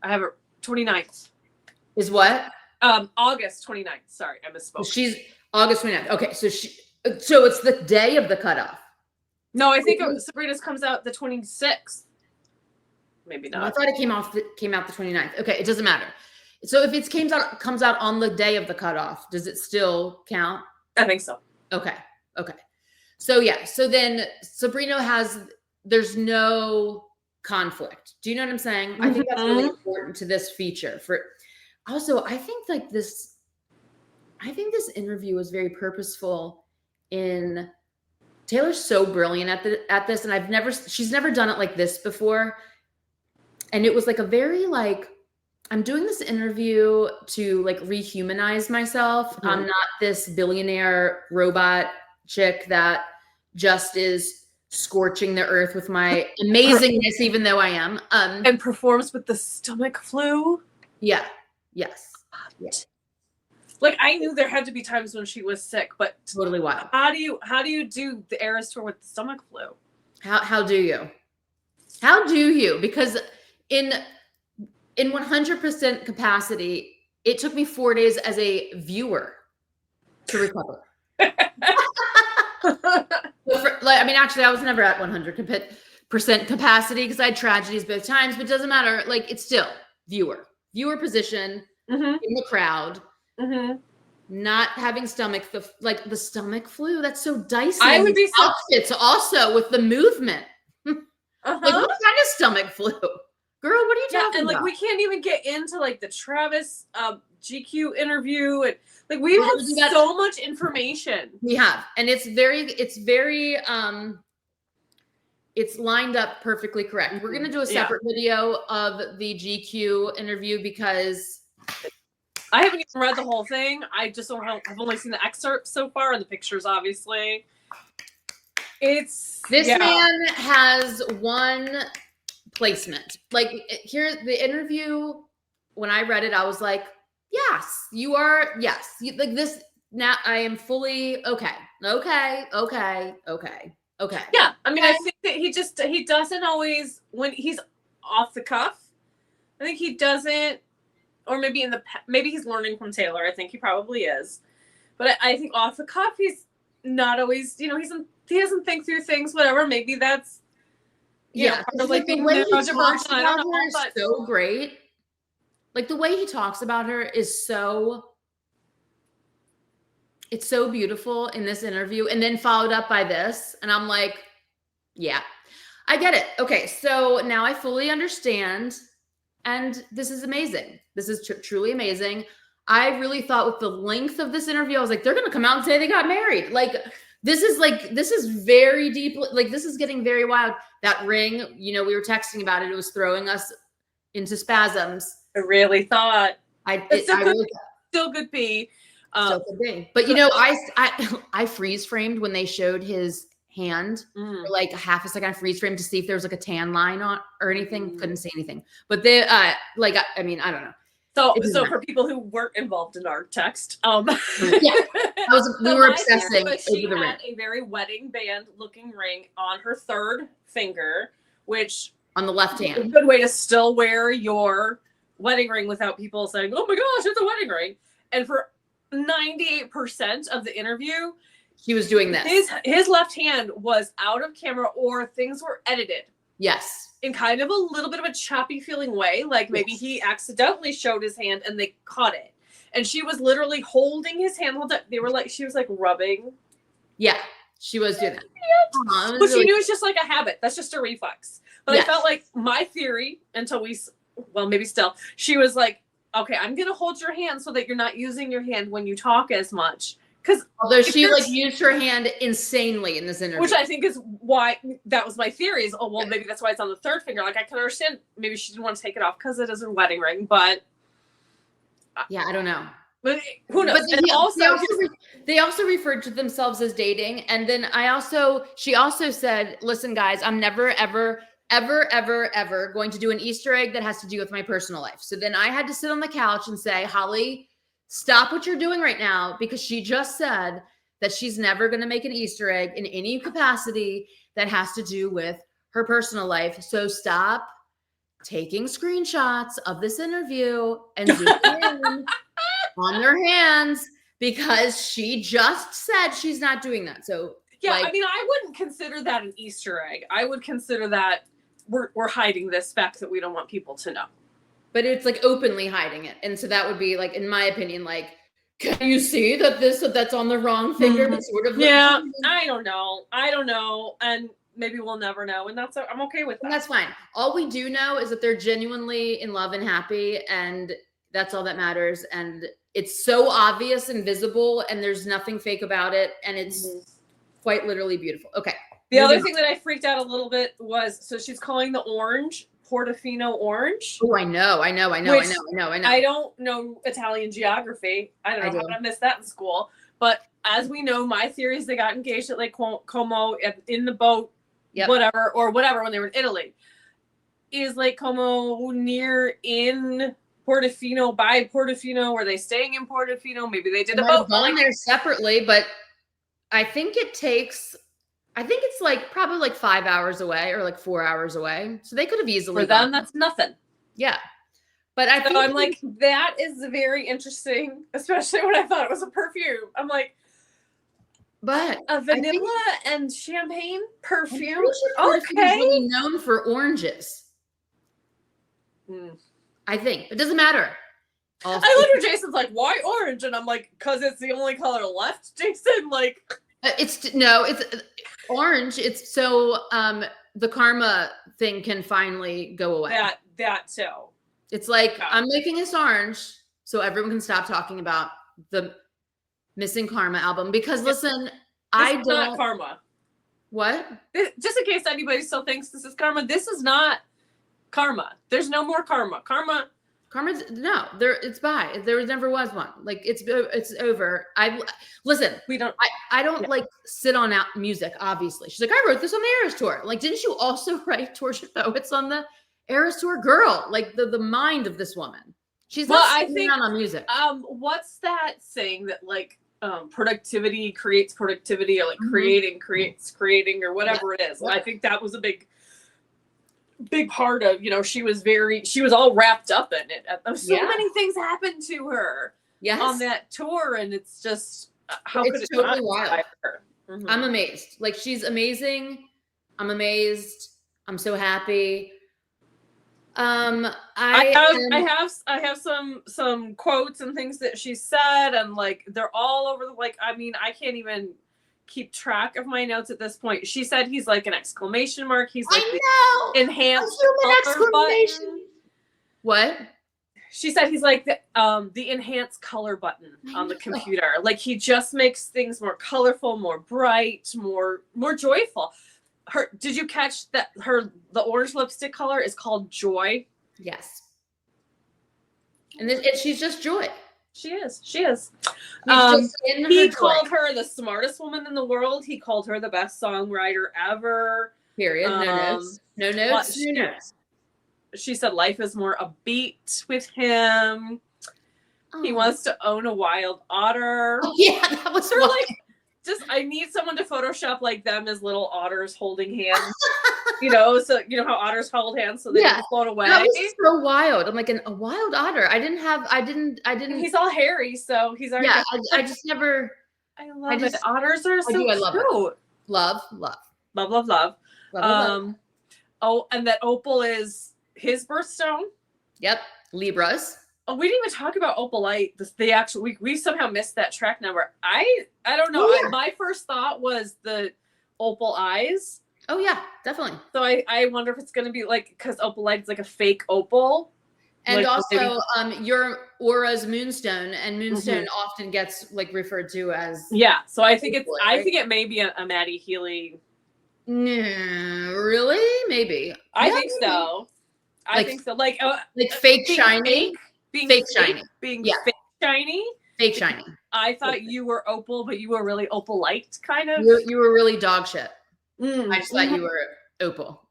I have it 29th. Is what? August 29th. Sorry, I misspoke. She's August 29th. Okay, so it's the day of the cutoff. No, I think Sabrina's comes out the 26th. Maybe not. I thought it came out the 29th. Okay, it doesn't matter. So if it comes out on the day of the cutoff, does it still count? I think so. Okay. So yeah, so then Sabrina there's no conflict. Do you know what I'm saying? I think that's really important to this feature. Also, I think this interview was very purposeful in Taylor's so brilliant at this, and she's never done it like this before. And it was like a very like, I'm doing this interview to like rehumanize myself. Mm-hmm. I'm not this billionaire robot chick that just is scorching the earth with my amazingness, even though I am. And performs with the stomach flu. Yeah. Yes. Yeah. Like, I knew there had to be times when she was sick, but totally wild. How do you do the Eras tour with the stomach flu? How do you? How do you? Because in 100% capacity, it took me 4 days as a viewer to recover. Actually, I was never at 100% capacity because I had tragedies both times, but it doesn't matter. Like, it's still viewer position in the crowd, not having the stomach flu. That's so dicey. I would be outfits also with the movement. Like, what kind of stomach flu? Girl, what are you talking about? Like, we can't even get into like the Travis GQ interview, and like we have so much information. We have, and it's very it's lined up perfully correct. We're gonna do a separate video of the GQ interview because I haven't even read the whole thing. I've only seen the excerpts so far and the pictures, obviously. Man has one placement. Like, here, the interview, when I read it, I was like, yes, you are. Yes. Like this. Now I am fully okay. Yeah. I mean, I think that he doesn't always, when he's off the cuff, I think he doesn't, or maybe maybe he's learning from Taylor. I think he probably is, But I think off the cuff, he's not always, he doesn't think through things, whatever. Maybe that's, part of like being neurodivergent. I don't know, but so great. Like the way he talks about her is it's so beautiful in this interview, and then followed up by this. And I'm like, yeah, I get it. Okay. So now I fully understand. And this is amazing. This is truly amazing. I really thought with the length of this interview, I was like, they're going to come out and say they got married. This is very deep. Like, this is getting very wild. That ring, we were texting about it. It was throwing us into spasms. I really thought. Still could be. Still could be. But, I freeze framed when they showed his hand for like a half a second. I freeze framed to see if there was like a tan line on or anything. Couldn't see anything. But they, I don't know. So for people who weren't involved in our text, we were obsessing over she the ring. had a very wedding band looking ring on her third finger, which on the left hand. A good way to still wear your wedding ring without people saying, "Oh my gosh, it's a wedding ring." And for 98% of the interview, she was doing this. His left hand was out of camera or things were edited. Yes. In kind of a little bit of a choppy feeling way. Like maybe he accidentally showed his hand and they caught it. And she was literally holding his hand. She was like rubbing. Yeah, she was doing that. But she knew it's just like a habit. That's just a reflex. But I felt like my theory until maybe still, she was like, okay, I'm going to hold your hand so that you're not using your hand when you talk as much. Although she used her hand insanely in this interview. Which I think is why, that was my theory is, maybe that's why it's on the third finger. Like I can understand maybe she didn't want to take it off because it is a wedding ring, but. Yeah, I don't know. But who knows? But they also referred to themselves as dating. And then she also said, listen guys, I'm never, ever, ever, ever, ever going to do an Easter egg that has to do with my personal life. So then I had to sit on the couch and say, Holly, stop what you're doing right now, because she just said that she's never going to make an Easter egg in any capacity that has to do with her personal life. So stop taking screenshots of this interview and zooming in on their hands, because she just said she's not doing that. So yeah, I mean, I wouldn't consider that an Easter egg. I would consider that we're hiding this fact that we don't want people to know. But it's like openly hiding it. And so that would be like, in my opinion, like, can you see that's on the wrong finger? But sort of I don't know. And maybe we'll never know. And I'm okay with that. And that's fine. All we do know is that they're genuinely in love and happy. And that's all that matters. And it's so obvious and visible, and there's nothing fake about it. And it's quite literally beautiful. Okay. The other thing that I freaked out a little bit was, so she's calling the orange Portofino orange. Oh, I know. I don't know Italian geography. I don't know how I missed that in school. But as we know, my theory is they got engaged at Lake Como in the boat, whatever, when they were in Italy. Is Lake Como near in Portofino, by Portofino? Were they staying in Portofino? Maybe they did a boat. Going there separately, but I think it's like probably like 5 hours away or like 4 hours away. So they could have easily. For them, that's nothing. Yeah. But I think I'm like, that is very interesting, especially when I thought it was a perfume. I'm like, but a vanilla and champagne perfume. Okay. Is really known for oranges. I think it doesn't matter. I look at Jason's like, why orange? And I'm like, because it's the only color left, Jason. Like, it's orange. It's so the karma thing can finally go away. That too. It's like, I'm making this orange so everyone can stop talking about the Missing Karma album, because listen, I don't. Not karma. What? Just in case anybody still thinks this is karma, this is not karma. There's no more karma. Karma's no, it's by. There never was one. Like it's over. I don't like sit on out music, obviously. She's like, I wrote this on the Eras Tour. Like, didn't you also write Torture Poets on the Eras Tour? Girl, like the mind of this woman. She's not sitting down on music. What's that saying that like productivity creates productivity, or like creating creates creating, or whatever it is. Yeah. I think that was a big part of, she was all wrapped up in it. So many things happened to her on that tour, and it's just, how could it totally not wild. her? Mm-hmm. I'm amazed. Like, she's amazing. I'm amazed. I'm so happy. I have some quotes and things that she said, and like they're all over the, like, I mean, I can't even keep track of my notes at this point. She said he's like an exclamation mark. He's like the enhanced color button. What? She said he's like the enhanced color button on the computer. Like, he just makes things more colorful, more bright, more joyful. Did you catch that the orange lipstick color is called Joy? Yes. And she's just joy. She is. He called her the smartest woman in the world. He called her the best songwriter ever. Period. No notes. She said life is more upbeat with him. Oh. He wants to own a wild otter. Oh, yeah, that was sort of like, I need someone to Photoshop like them as little otters holding hands. So you know how otters hold hands so they don't float away. That was so wild. I'm like, a wild otter. I didn't. And he's all hairy, so he's already. Yeah, I just never. I love it. Otters are so cute. Love. Oh, and that opal is his birthstone. Yep, Libras. Oh, we didn't even talk about opalite. The actual we somehow missed that track number. I don't know. Oh, yeah. My first thought was the opal eyes. Oh yeah, definitely. So I wonder if it's gonna be like, because opalite is like a fake opal. And like, also your aura's moonstone, and moonstone often gets like referred to as. Yeah, so I think I think it may be a Maddie Healy. Really? Maybe. I think so. I think so. Like fake shiny. Fake shiny. Being fake shiny. Fake shiny. I thought you were opal, but you were really opalite, kind of. You were really dog shit. I just thought you were opal.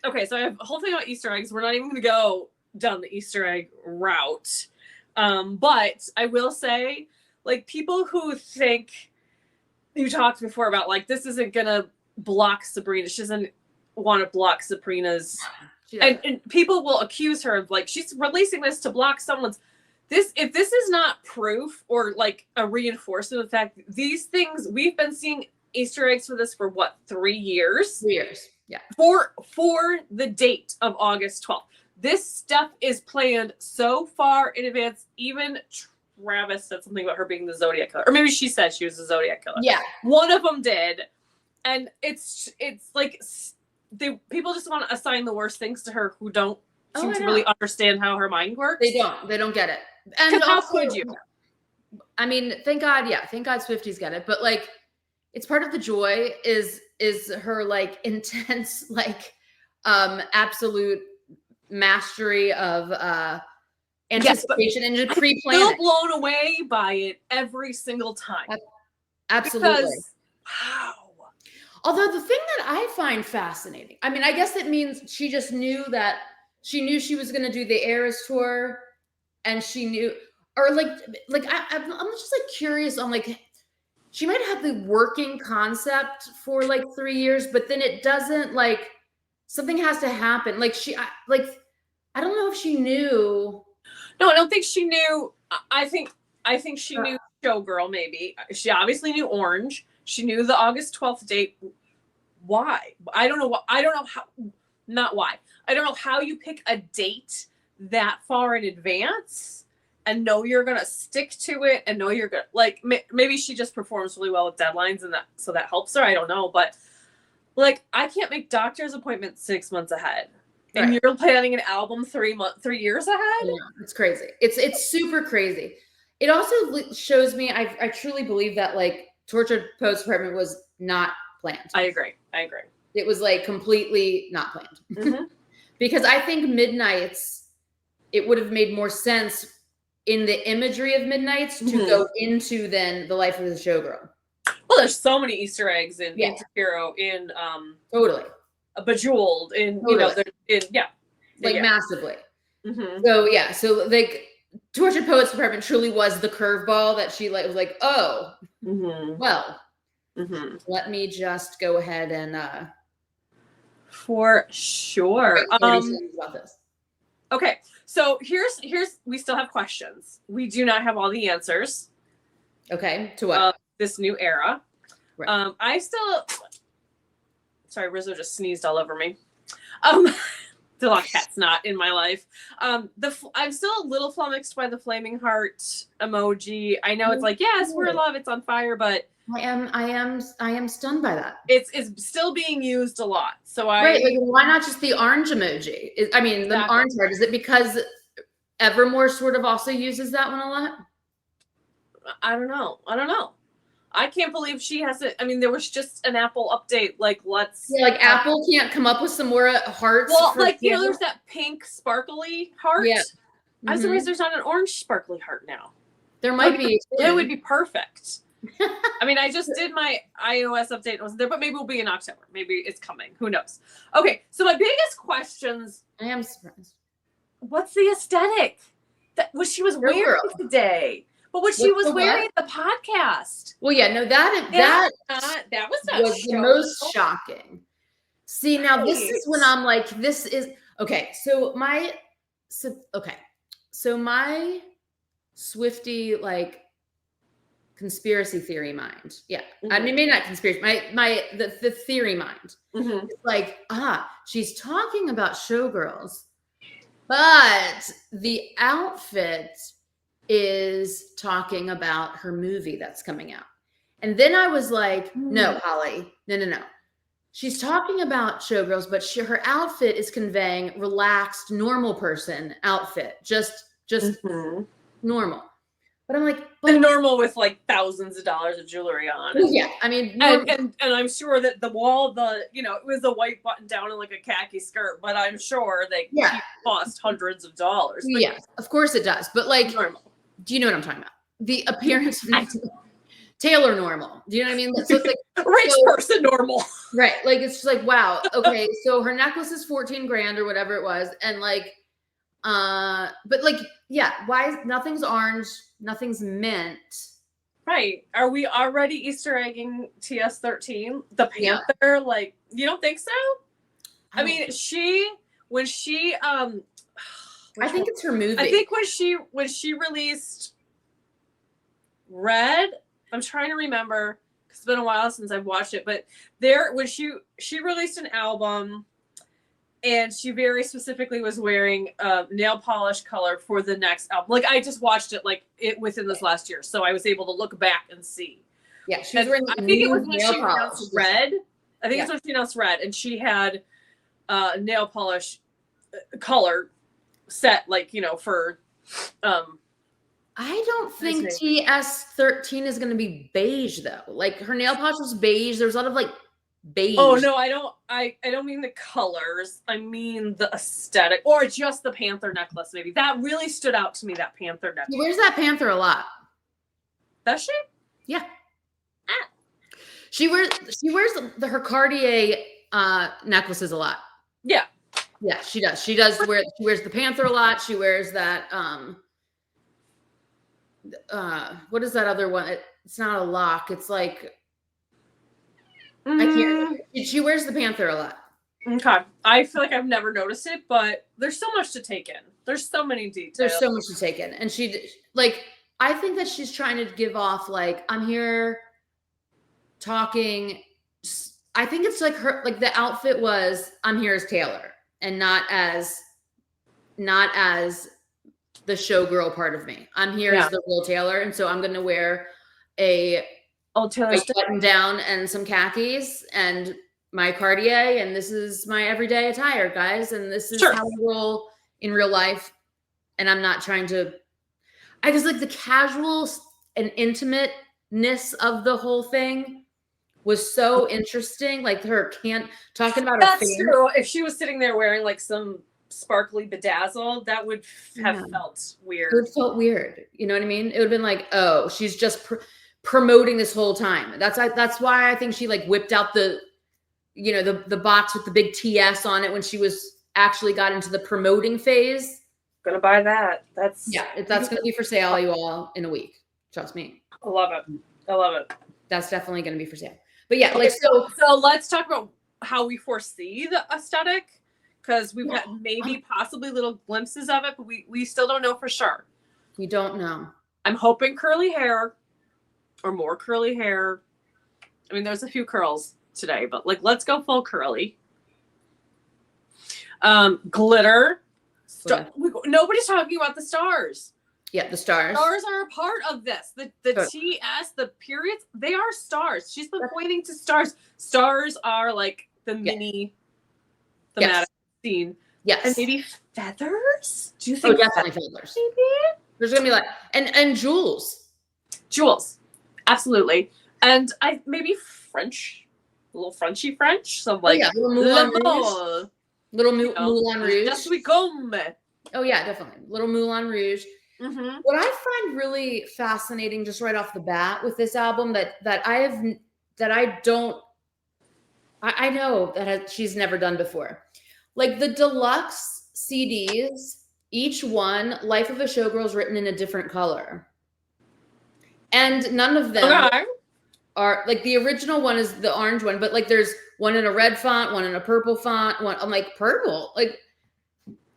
Okay, so I have a whole thing about Easter eggs. We're not even going to go down the Easter egg route. But I will say, like, people who think, you talked before about, like, this isn't going to block Sabrina. She doesn't want to block Sabrina's. And people will accuse her of, like, she's releasing this to block someone's. If this is not proof or like a reinforcement of the fact, these things, we've been seeing Easter eggs for this for what, 3 years? 3 years. Yeah. For the date of August 12th. This stuff is planned so far in advance. Even Travis said something about her being the Zodiac killer. Or maybe she said she was the Zodiac killer. Yeah. One of them did. And it's like people just want to assign the worst things to her who don't seem to really understand how her mind works. They don't get it. And how could you? I mean, thank God Swifties get it. But like, it's part of the joy is her like intense, like absolute mastery of anticipation and just pre-planning. Still blown away by it every single time. Absolutely. Because, wow. Although the thing that I find fascinating, I mean, I guess it means she just knew that she was going to do the Eras tour, and she knew, or I'm just like curious on like, she might have the working concept for like 3 years, but then it doesn't, like, something has to happen. Like I don't know if she knew. No, I don't think she knew. I think she knew Showgirl, maybe. She obviously knew Orange. She knew the August 12th date. Why? I don't know what. I don't know how. Not why. I don't know how you pick a date that far in advance and know you're gonna stick to it and know you're gonna, like, maybe she just performs really well with deadlines and that helps her. I don't know, but like, I can't make doctor's appointments 6 months ahead. And you're planning an album 3 years ahead? Yeah, it's crazy. It's super crazy. It also shows me, I truly believe that like Tortured Post Department was not planned. I agree. It was like completely not planned. Mm-hmm. Because I think Midnights, it would have made more sense in the imagery of Midnights to go into then the life of the showgirl. Well, there's so many Easter eggs in Hero, in totally Bejeweled, in massively. Mm-hmm. So like Tortured Poets Department truly was the curveball that she like was like, oh, well, let me just go ahead and for sure. About this. Okay. So here's, we still have questions. We do not have all the answers. Okay. To what? This new era. Right. Sorry, Rizzo just sneezed all over me. There's a lot of cat snot in my life. I'm still a little flummoxed by the flaming heart emoji. I know it's like, yes, we're in love, it's on fire, but I am stunned by that. It's still being used a lot. So right. Like, why not just the orange emoji? I mean, the orange heart. Is it because Evermore sort of also uses that one a lot? I don't know. I can't believe she hasn't. I mean, there was just an Apple update. Like, Apple can't come up with some more hearts. Well, there's that pink sparkly heart. Yeah. I'm surprised there's not an orange sparkly heart now. There might be. It would be perfect. I mean, I just did my iOS update. It wasn't there, but maybe it'll be in October. Maybe it's coming. Who knows? Okay, so my biggest questions. I am surprised. What's the aesthetic that she was wearing today? But what she was wearing at the podcast. Well, yeah, no, that was the most shocking. See, now this is when I'm like, this is okay. So my Swiftie like conspiracy theory mind. Yeah. Mm-hmm. I mean, maybe not conspiracy, the theory mind. Mm-hmm. It's like, she's talking about showgirls, but the outfit is talking about her movie that's coming out. And then I was like, no, Holly, no. She's talking about showgirls, but her outfit is conveying relaxed, normal person outfit, just normal. But I'm like, normal with like thousands of dollars of jewelry on. Yeah, I mean, and I'm sure that the wall, it was a white button down and like a khaki skirt, but I'm sure they cost hundreds of dollars. But yeah, of course it does. But like, normal. Do you know what I'm talking about? The appearance of Taylor normal. Do you know what I mean? So it's like rich person normal. Right. Like, it's just like, wow. Okay. So her necklace is $14,000 or whatever it was. And like, but like, yeah, why nothing's orange, nothing's mint. Right. Are we already Easter egging TS13? The Panther, like, you don't think so? I mean, when she I think it's her movie. I think when she released Red, I'm trying to remember because it's been a while since I've watched it, but when she released an album and she very specifically was wearing nail polish color for the next album. Like, I just watched it within this last year, so I was able to look back and see. Yeah, she was wearing. I think it was when she announced Red. I think it's when she announced Red, and she had nail polish color set, like, for I don't think TS13 is going to be beige though. Like, her nail polish was beige. There's a lot of like beige. Oh no, I don't mean the colors. I mean the aesthetic, or just the panther necklace. Maybe that really stood out to me. That panther necklace. She wears that panther a lot. Does she? Yeah. She wears her Cartier necklaces a lot. Yeah. Yeah, she does. She wears the panther a lot. She wears that what is that other one? It's not a lock. It's like I can't. She wears the panther a lot. Okay. I feel like I've never noticed it, but there's so much to take in. There's so many details. There's so much to take in. And I think that she's trying to give off like, I'm here talking. I think it's like her, like the outfit was, I'm here as Taylor and not as the showgirl part of me. I'm here as the real Taylor. And so I'm going to wear a button down and some khakis and my Cartier. And this is my everyday attire, guys. And this is how I roll in real life. And I'm not trying to, I just like the casual and intimateness of the whole thing was so interesting. Like her talking about her That's true. If she was sitting there wearing like some sparkly bedazzle, that would have felt weird. It would have felt weird. You know what I mean? It would have been like, oh, she's just promoting this whole time. That's why I think she like whipped out the box with the big TS on it when she was actually got into the promoting phase. Gonna buy that. That's gonna be for sale, you all, in a week. Trust me. I love it. That's definitely gonna be for sale. But yeah, okay, so let's talk about how we foresee the aesthetic. because we've got maybe possibly little glimpses of it, but we still don't know for sure. We don't know. I'm hoping curly hair or more curly hair. I mean, there's a few curls today, but like, let's go full curly. Glitter. Nobody's talking about the stars. Yeah, the stars. Stars are a part of this. The TS, the periods, they are stars. She's been pointing to stars. Stars are like the mini thematic scene. Yes. And maybe feathers? Do you think definitely feathers? Maybe? There's gonna be like and jewels. Jewels. Absolutely. And maybe French, a little Frenchy French. Some like little Moulin Rouge. Little Moulin Rouge. Just we come. Oh yeah, definitely. Little Moulin Rouge. Mm-hmm. What I find really fascinating, just right off the bat, with this album, I know that she's never done before, like the deluxe CDs. Each one, Life of a Showgirl, is written in a different color, and none of them are like the original one is the orange one, but like there's one in a red font, one in a purple font. I'm like purple, like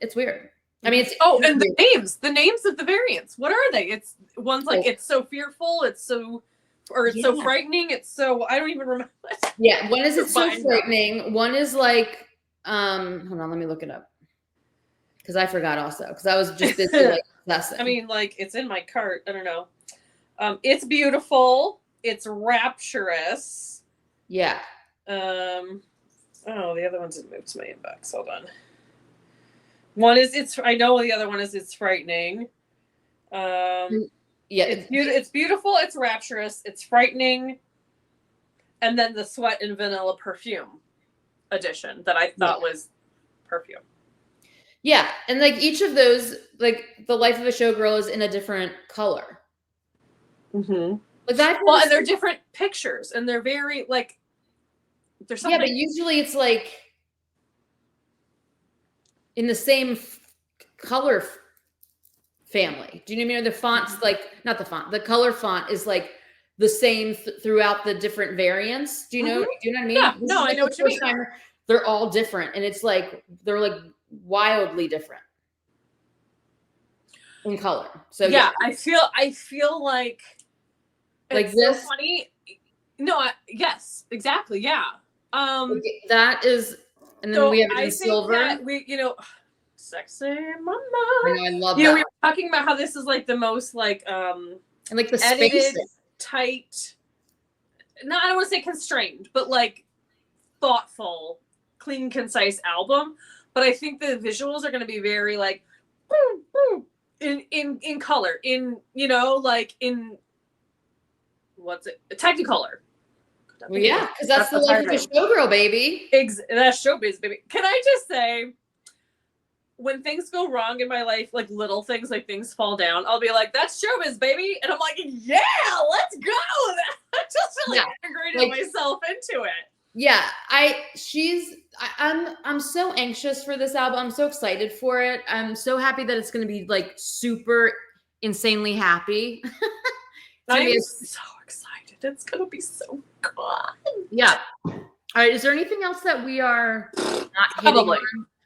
it's weird. I mean, and the names of the variants. What are they? It's one's like it's so fearful, it's so frightening, it's so I don't even remember. Yeah, one is it's so frightening. One is like hold on, let me look it up because I forgot also because I was just busy like obsessing. I mean, like it's in my cart. I don't know. It's beautiful. It's rapturous. Yeah. The other one's moved to my inbox. Hold on. One is I know the other one is it's frightening. It's beautiful, it's rapturous, it's frightening. And then the Sweat and Vanilla Perfume edition that I thought was perfume. Yeah, and like each of those, like the Life of a Showgirl is in a different color. Mm-hmm. Like that. Well, and they're different pictures, and they're very like. There's something. Yeah, but usually it's like in the same color family. Do you know what I mean? The font's like not the font. The color font is like the same throughout the different variants. Do you know? Do you know what I mean? Yeah. No, I know what you mean. They're all different, and it's like they're like wildly different in color. So yeah. I feel like this. So funny. No. Yes. Exactly. Yeah. That is, and then we have it in silver. That sexy mama. I love that. We were talking about how this is like the most like and like the edited, space tight. No, I don't want to say constrained, but like thoughtful, clean, concise album. But I think the visuals are going to be very like in color, in like in what's it, Technicolor. Well, yeah, because that's the Life of a Showgirl, baby. That's showbiz, baby. Can I just say, when things go wrong in my life, like little things, like things fall down, I'll be like, "That's showbiz, baby," and I'm like, "Yeah, let's go!" I just really integrated myself into it. Yeah, I'm so anxious for this album. I'm so excited for it. I'm so happy that it's going to be like super insanely happy. I'm so excited. It's going to be so good. Yeah. All right. Is there anything else that we are not hitting on?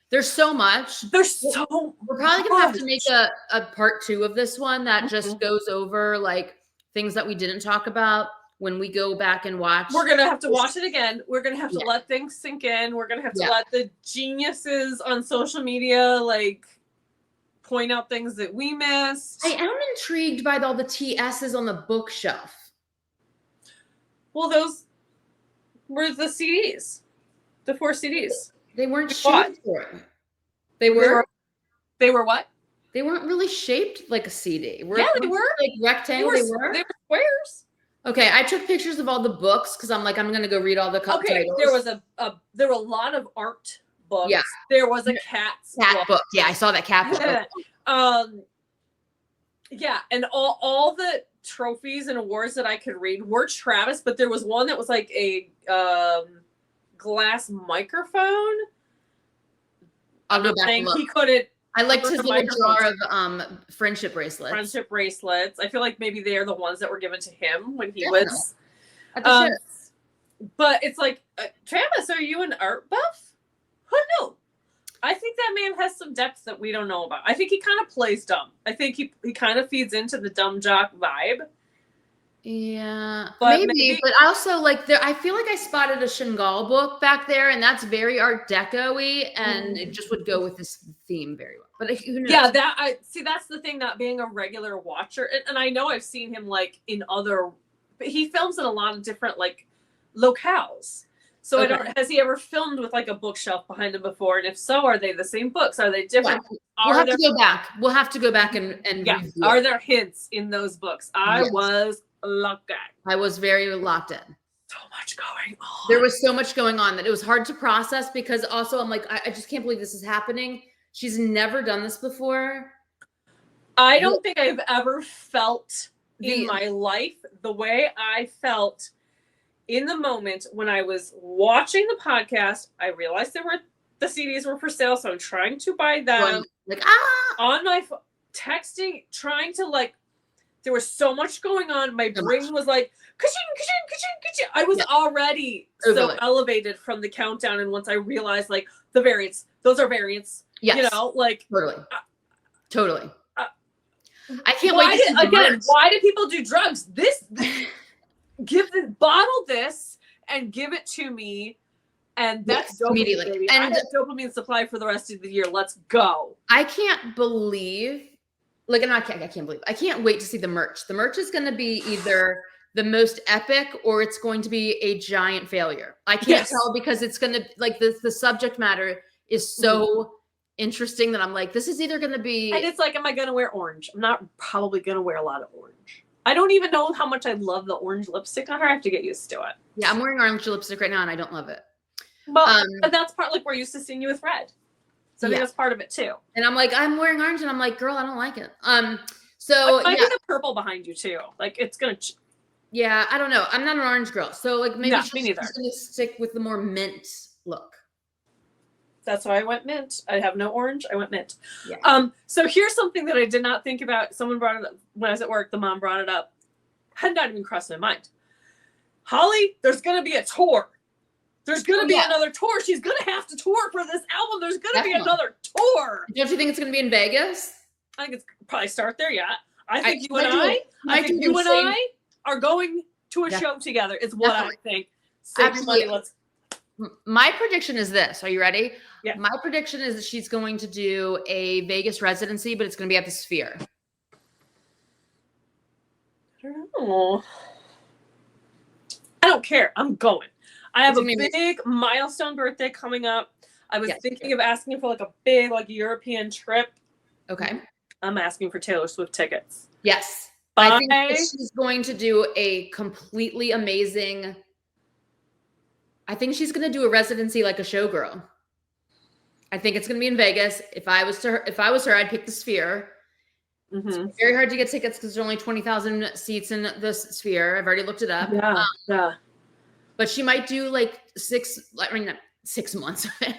There's so much. We're probably going to have to make a part 2 of this one that just goes over like things that we didn't talk about. When we go back and watch, we're going to have to watch it again. We're going to have to let things sink in. We're going to have to let the geniuses on social media, like, point out things that we missed. I am intrigued by all the TSs on the bookshelf. Well, those were the CDs. The 4 CDs. They weren't shaped for it. They were what? They weren't really shaped like a CD. They were. Like rectangle. They were squares. Okay, I took pictures of all the books because I'm like, I'm gonna go read all the titles. There were a lot of art books. Yeah. There was a cat book. Yeah, I saw that cat book. Yeah, and all the trophies and awards that I could read were Travis, but there was one that was like a glass microphone. I'll go back and look. He couldn't. I liked his little jar of friendship bracelets. Friendship bracelets. I feel like maybe they're the ones that were given to him when he was. But it's like, Travis, are you an art buff? Who knew? I think that man has some depths that we don't know about. I think he kind of plays dumb. I think he kind of feeds into the dumb jock vibe. Yeah, but maybe. But also, like, I feel like I spotted a Shingal book back there, and that's very Art Deco-y, and it just would go with this theme very well. But who knows? Yeah, that's the thing, not being a regular watcher, and I know I've seen him like in other, but he films in a lot of different like locales. So okay. Has he ever filmed with like a bookshelf behind him before? And if so, are they the same books? Are they different? Yeah. We'll have to go back. We'll have to go back and yeah. Are there hints in those books? I was locked in. I was very locked in. So much going on. There was so much going on that it was hard to process, because also I'm like, I just can't believe this is happening. She's never done this before. I don't think I've ever felt in my life the way I felt in the moment when I was watching the podcast. I realized the CDs were for sale, so I'm trying to buy them. Like, on my phone, texting, trying to like, there was so much going on. My brain was like, ka-ching, ka-ching, ka-ching, ka-ching. I was already so elevated from the countdown. And once I realized like the variants, those are variants, you know, like totally. I can't wait to see again. Why do people do drugs? Bottle this and give it to me, and that's dopamine, immediately. Baby. And I have dopamine supply for the rest of the year. Let's go. I can't believe, like, I can't believe. I can't wait to see the merch. The merch is going to be either the most epic or it's going to be a giant failure. I can't tell, because it's going to, like, the subject matter is so interesting that I'm like, this is either going to be. And it's like, am I going to wear orange? I'm not probably going to wear a lot of orange. I don't even know how much I love the orange lipstick on her. I have to get used to it. Yeah, I'm wearing orange lipstick right now, and I don't love it. Well, and that's part, like, we're used to seeing you with red. So I think that's part of it too. And I'm like, I'm wearing orange, and I'm like, girl, I don't like it. So it might be the purple behind you too. Like, it's gonna. Yeah, I don't know. I'm not an orange girl, so like maybe me neither. She's gonna stick with the more mint look. That's why I went mint. I have no orange. I went mint. Yeah. So here's something that I did not think about. Someone brought it up when I was at work. The mom brought it up. Had not even crossed my mind. Holly, there's going to be a tour. There's going to be another tour. She's going to have to tour for this album. There's going to be another tour. Don't you think it's going to be in Vegas? I think it's probably start there. Yeah. I think you and I are going to a show together. Is what I think. Absolutely. My prediction is this. Are you ready? Yeah. My prediction is that she's going to do a Vegas residency, but it's going to be at the Sphere. I don't know. I don't care. I'm going. I have a big milestone birthday coming up. I was thinking of asking for like a big like European trip. Okay. I'm asking for Taylor Swift tickets. Yes. I think that she's going to do a completely amazing. I think she's going to do a residency like a showgirl. I think it's going to be in Vegas. If I was her, I'd pick the Sphere. Mm-hmm. It's very hard to get tickets because there's only 20,000 seats in the Sphere. I've already looked it up. Yeah. But she might do like 6 months of it.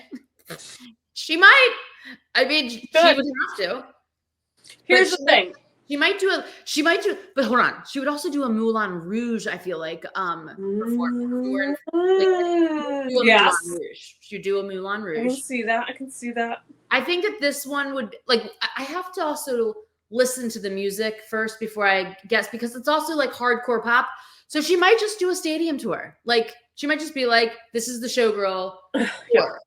She might. I mean, she would have to. Here's the thing. She might do, but hold on. She would also do a Moulin Rouge, I feel like, before. Yes. She would do a Moulin Rouge. I can see that. I think that this one would, like, I have to also listen to the music first before I guess, because it's also like hardcore pop. So she might just do a stadium tour. Like, she might just be like, this is the showgirl tour.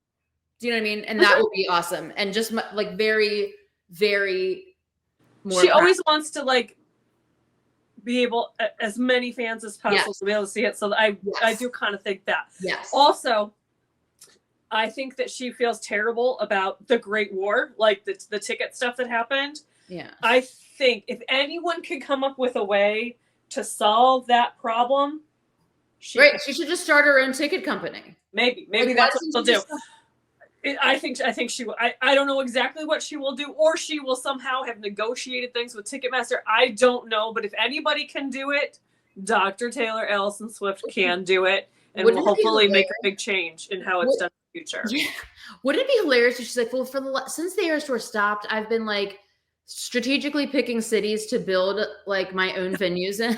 Do you know what I mean? And that would be awesome. And just like very, very more. She always wants to like be able, as many fans as possible to be able to see it. So I do kind of think that. Yes. Also, I think that she feels terrible about the Great War, like the ticket stuff that happened. Yeah. I think if anyone could come up with a way to solve that problem, she should just start her own ticket company. Maybe that's what she'll do. I think she will. I don't know exactly what she will do, or she will somehow have negotiated things with Ticketmaster. I don't know, but if anybody can do it, Dr. Taylor Allison Swift can do it, and will hopefully make a big change in how it's done in the future. Yeah. Would it be hilarious if she's like, well, since the Air Store stopped, I've been like strategically picking cities to build like my own venues in.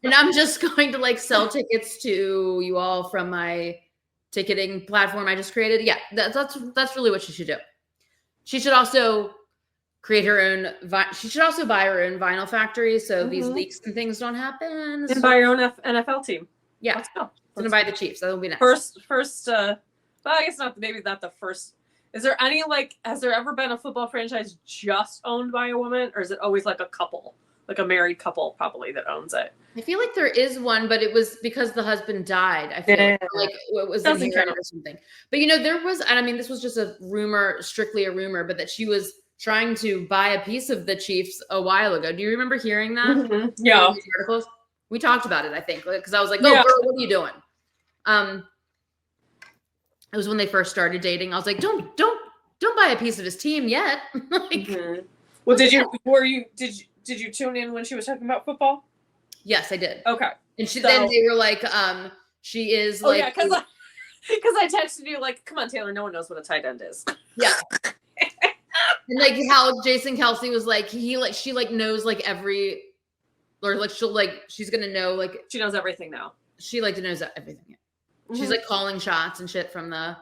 And I'm just going to like sell tickets to you all from my ticketing platform I just created. Yeah, that's really what she should do. She should also create her own. She should also buy her own vinyl factory, so these leaks and things don't happen. And buy your own NFL team. Yeah, let's go. Gonna buy the Chiefs. That'll be nice. First. Well, I guess maybe not the first. Is there any has there ever been a football franchise just owned by a woman, or is it always like a couple, like a married couple probably that owns it? I feel like there is one, but it was because the husband died. I feel like it was inherited or something. But there was, and I mean, this was just a rumor, strictly a rumor, but that she was trying to buy a piece of the Chiefs a while ago. Do you remember hearing that? Mm-hmm. Yeah. We talked about it, I think, because I was like, "Oh, girl, what are you doing?" It was when they first started dating. I was like, "Don't buy a piece of his team yet." Well, did you tune in when she was talking about football? Yes, I did. Okay. And then they were like, she is like, yeah, because I texted you like, come on, Taylor, no one knows what a tight end is. Yeah. And like how Jason Kelsey was like, she knows like every, or like she's gonna know like she knows everything now. She knows everything. She's like calling shots and shit from the.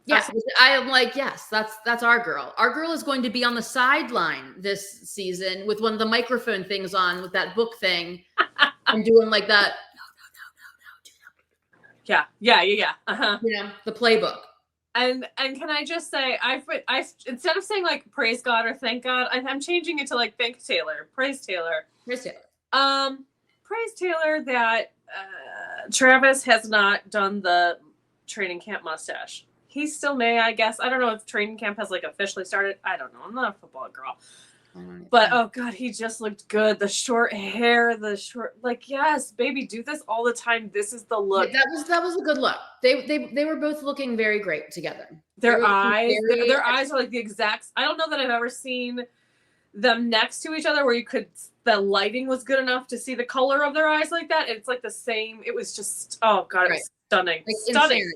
Yeah, I'm like, yes, that's our girl. Our girl is going to be on the sideline this season with one of the microphone things on with that book thing and doing like that. No, Yeah. The playbook. And can I just say, I instead of saying like praise God or thank God, I'm changing it to like thank Taylor, praise Taylor. Praise Taylor. Praise Taylor that Travis has not done the training camp mustache. He still may, I guess. I don't know if training camp has like officially started. I don't know. I'm not a football girl. But oh God, he just looked good. The short hair, yes, baby, do this all the time. This is the look. That was a good look. They were both looking very great together. Their eyes are like the exact. I don't know that I've ever seen them next to each other where the lighting was good enough to see the color of their eyes like that. It's like the same. It was just, oh God, it was stunning. Stunning.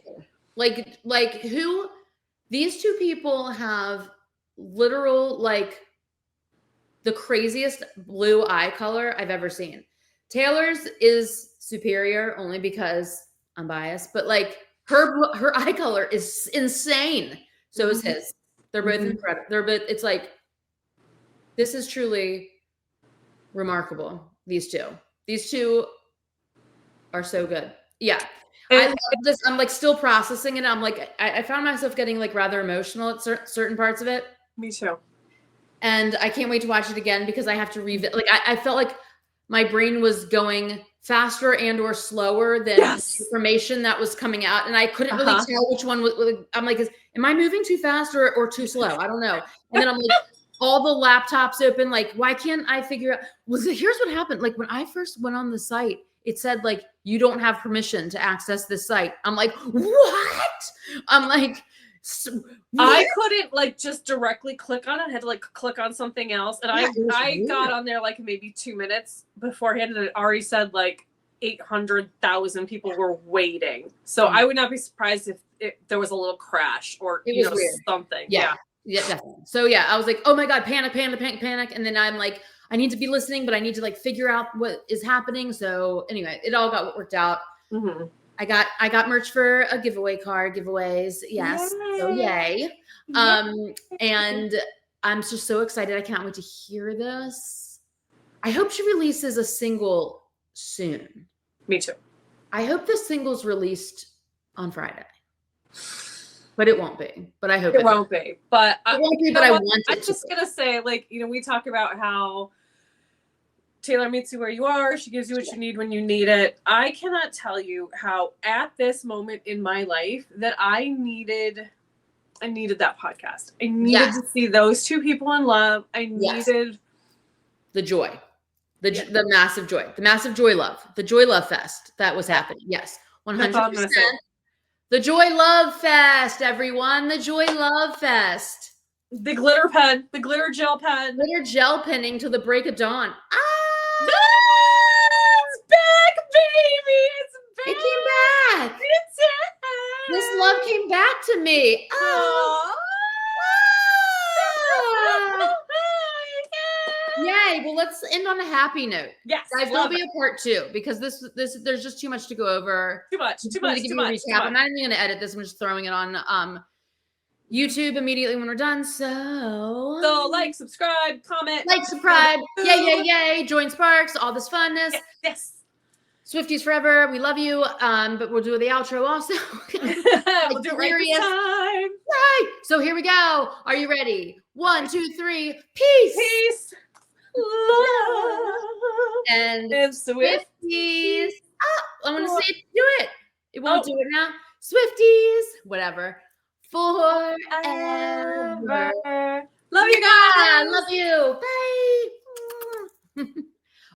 Like who, these two people have literal, like the craziest blue eye color I've ever seen. Taylor's is superior only because I'm biased, but like her eye color is insane. So is his. They're both incredible. It's like, this is truly remarkable. These two are so good. Yeah. I love this. I'm like still processing it. I'm like, I found myself getting like rather emotional at certain parts of it. Me too. And I can't wait to watch it again because I have to revisit. Like I felt like my brain was going faster and or slower than information that was coming out. And I couldn't really tell which one was. I'm like, am I moving too fast or too slow? I don't know. And then I'm like, all the laptops open. Like, why can't I figure out? Here's what happened. Like when I first went on the site, it said like, you don't have permission to access this site. I'm like, what? I'm like, I couldn't like just directly click on it. I had to like click on something else. And I got on there like maybe 2 minutes beforehand and it already said like 800,000 people were waiting. So I would not be surprised if there was a little crash or something. Yeah, definitely. So yeah, I was like, oh my God, panic. And then I'm like, I need to be listening, but I need to like figure out what is happening. So anyway, it all got worked out. Mm-hmm. I got merch for a giveaways. Yes. Yay. So yay. And I'm just so excited. I can't wait to hear this. I hope she releases a single soon. Me too. I hope the single's released on Friday. But it won't be. But I hope it won't be. But it won't be, but I want it. I'm just gonna say, like, we talk about how Taylor meets you where you are. She gives you what you need when you need it. I cannot tell you how at this moment in my life that I needed that podcast. I needed to see those two people in love. I needed the joy. The massive joy. The massive joy love. The joy love fest that was happening. Yes. 100%. The Joy Love Fest, everyone. The Joy Love Fest. The glitter pen. The glitter gel pen. Glitter gel penning till the break of dawn. It's back, baby. It's back. It came back. It's this love came back to me. Yay. Well, let's end on a happy note. Yes. Guys, there'll be a part 2 because this there's just too much to go over. Too much. To give you a recap. I'm not even going to edit this. I'm just throwing it on YouTube immediately when we're done. So like, subscribe, comment. Like, subscribe. Yay. Join Sparkx. All this funness. Yes. Swifties forever. We love you. But we'll do the outro also. We'll do it right this time. Right. So here we go. Are you ready? 1, 2, 3. Peace. Peace. Love. And Swifties. Oh, I want to say it. Do it. It won't do it now. Swifties. Whatever. Forever. Love you guys. Love you. Bye.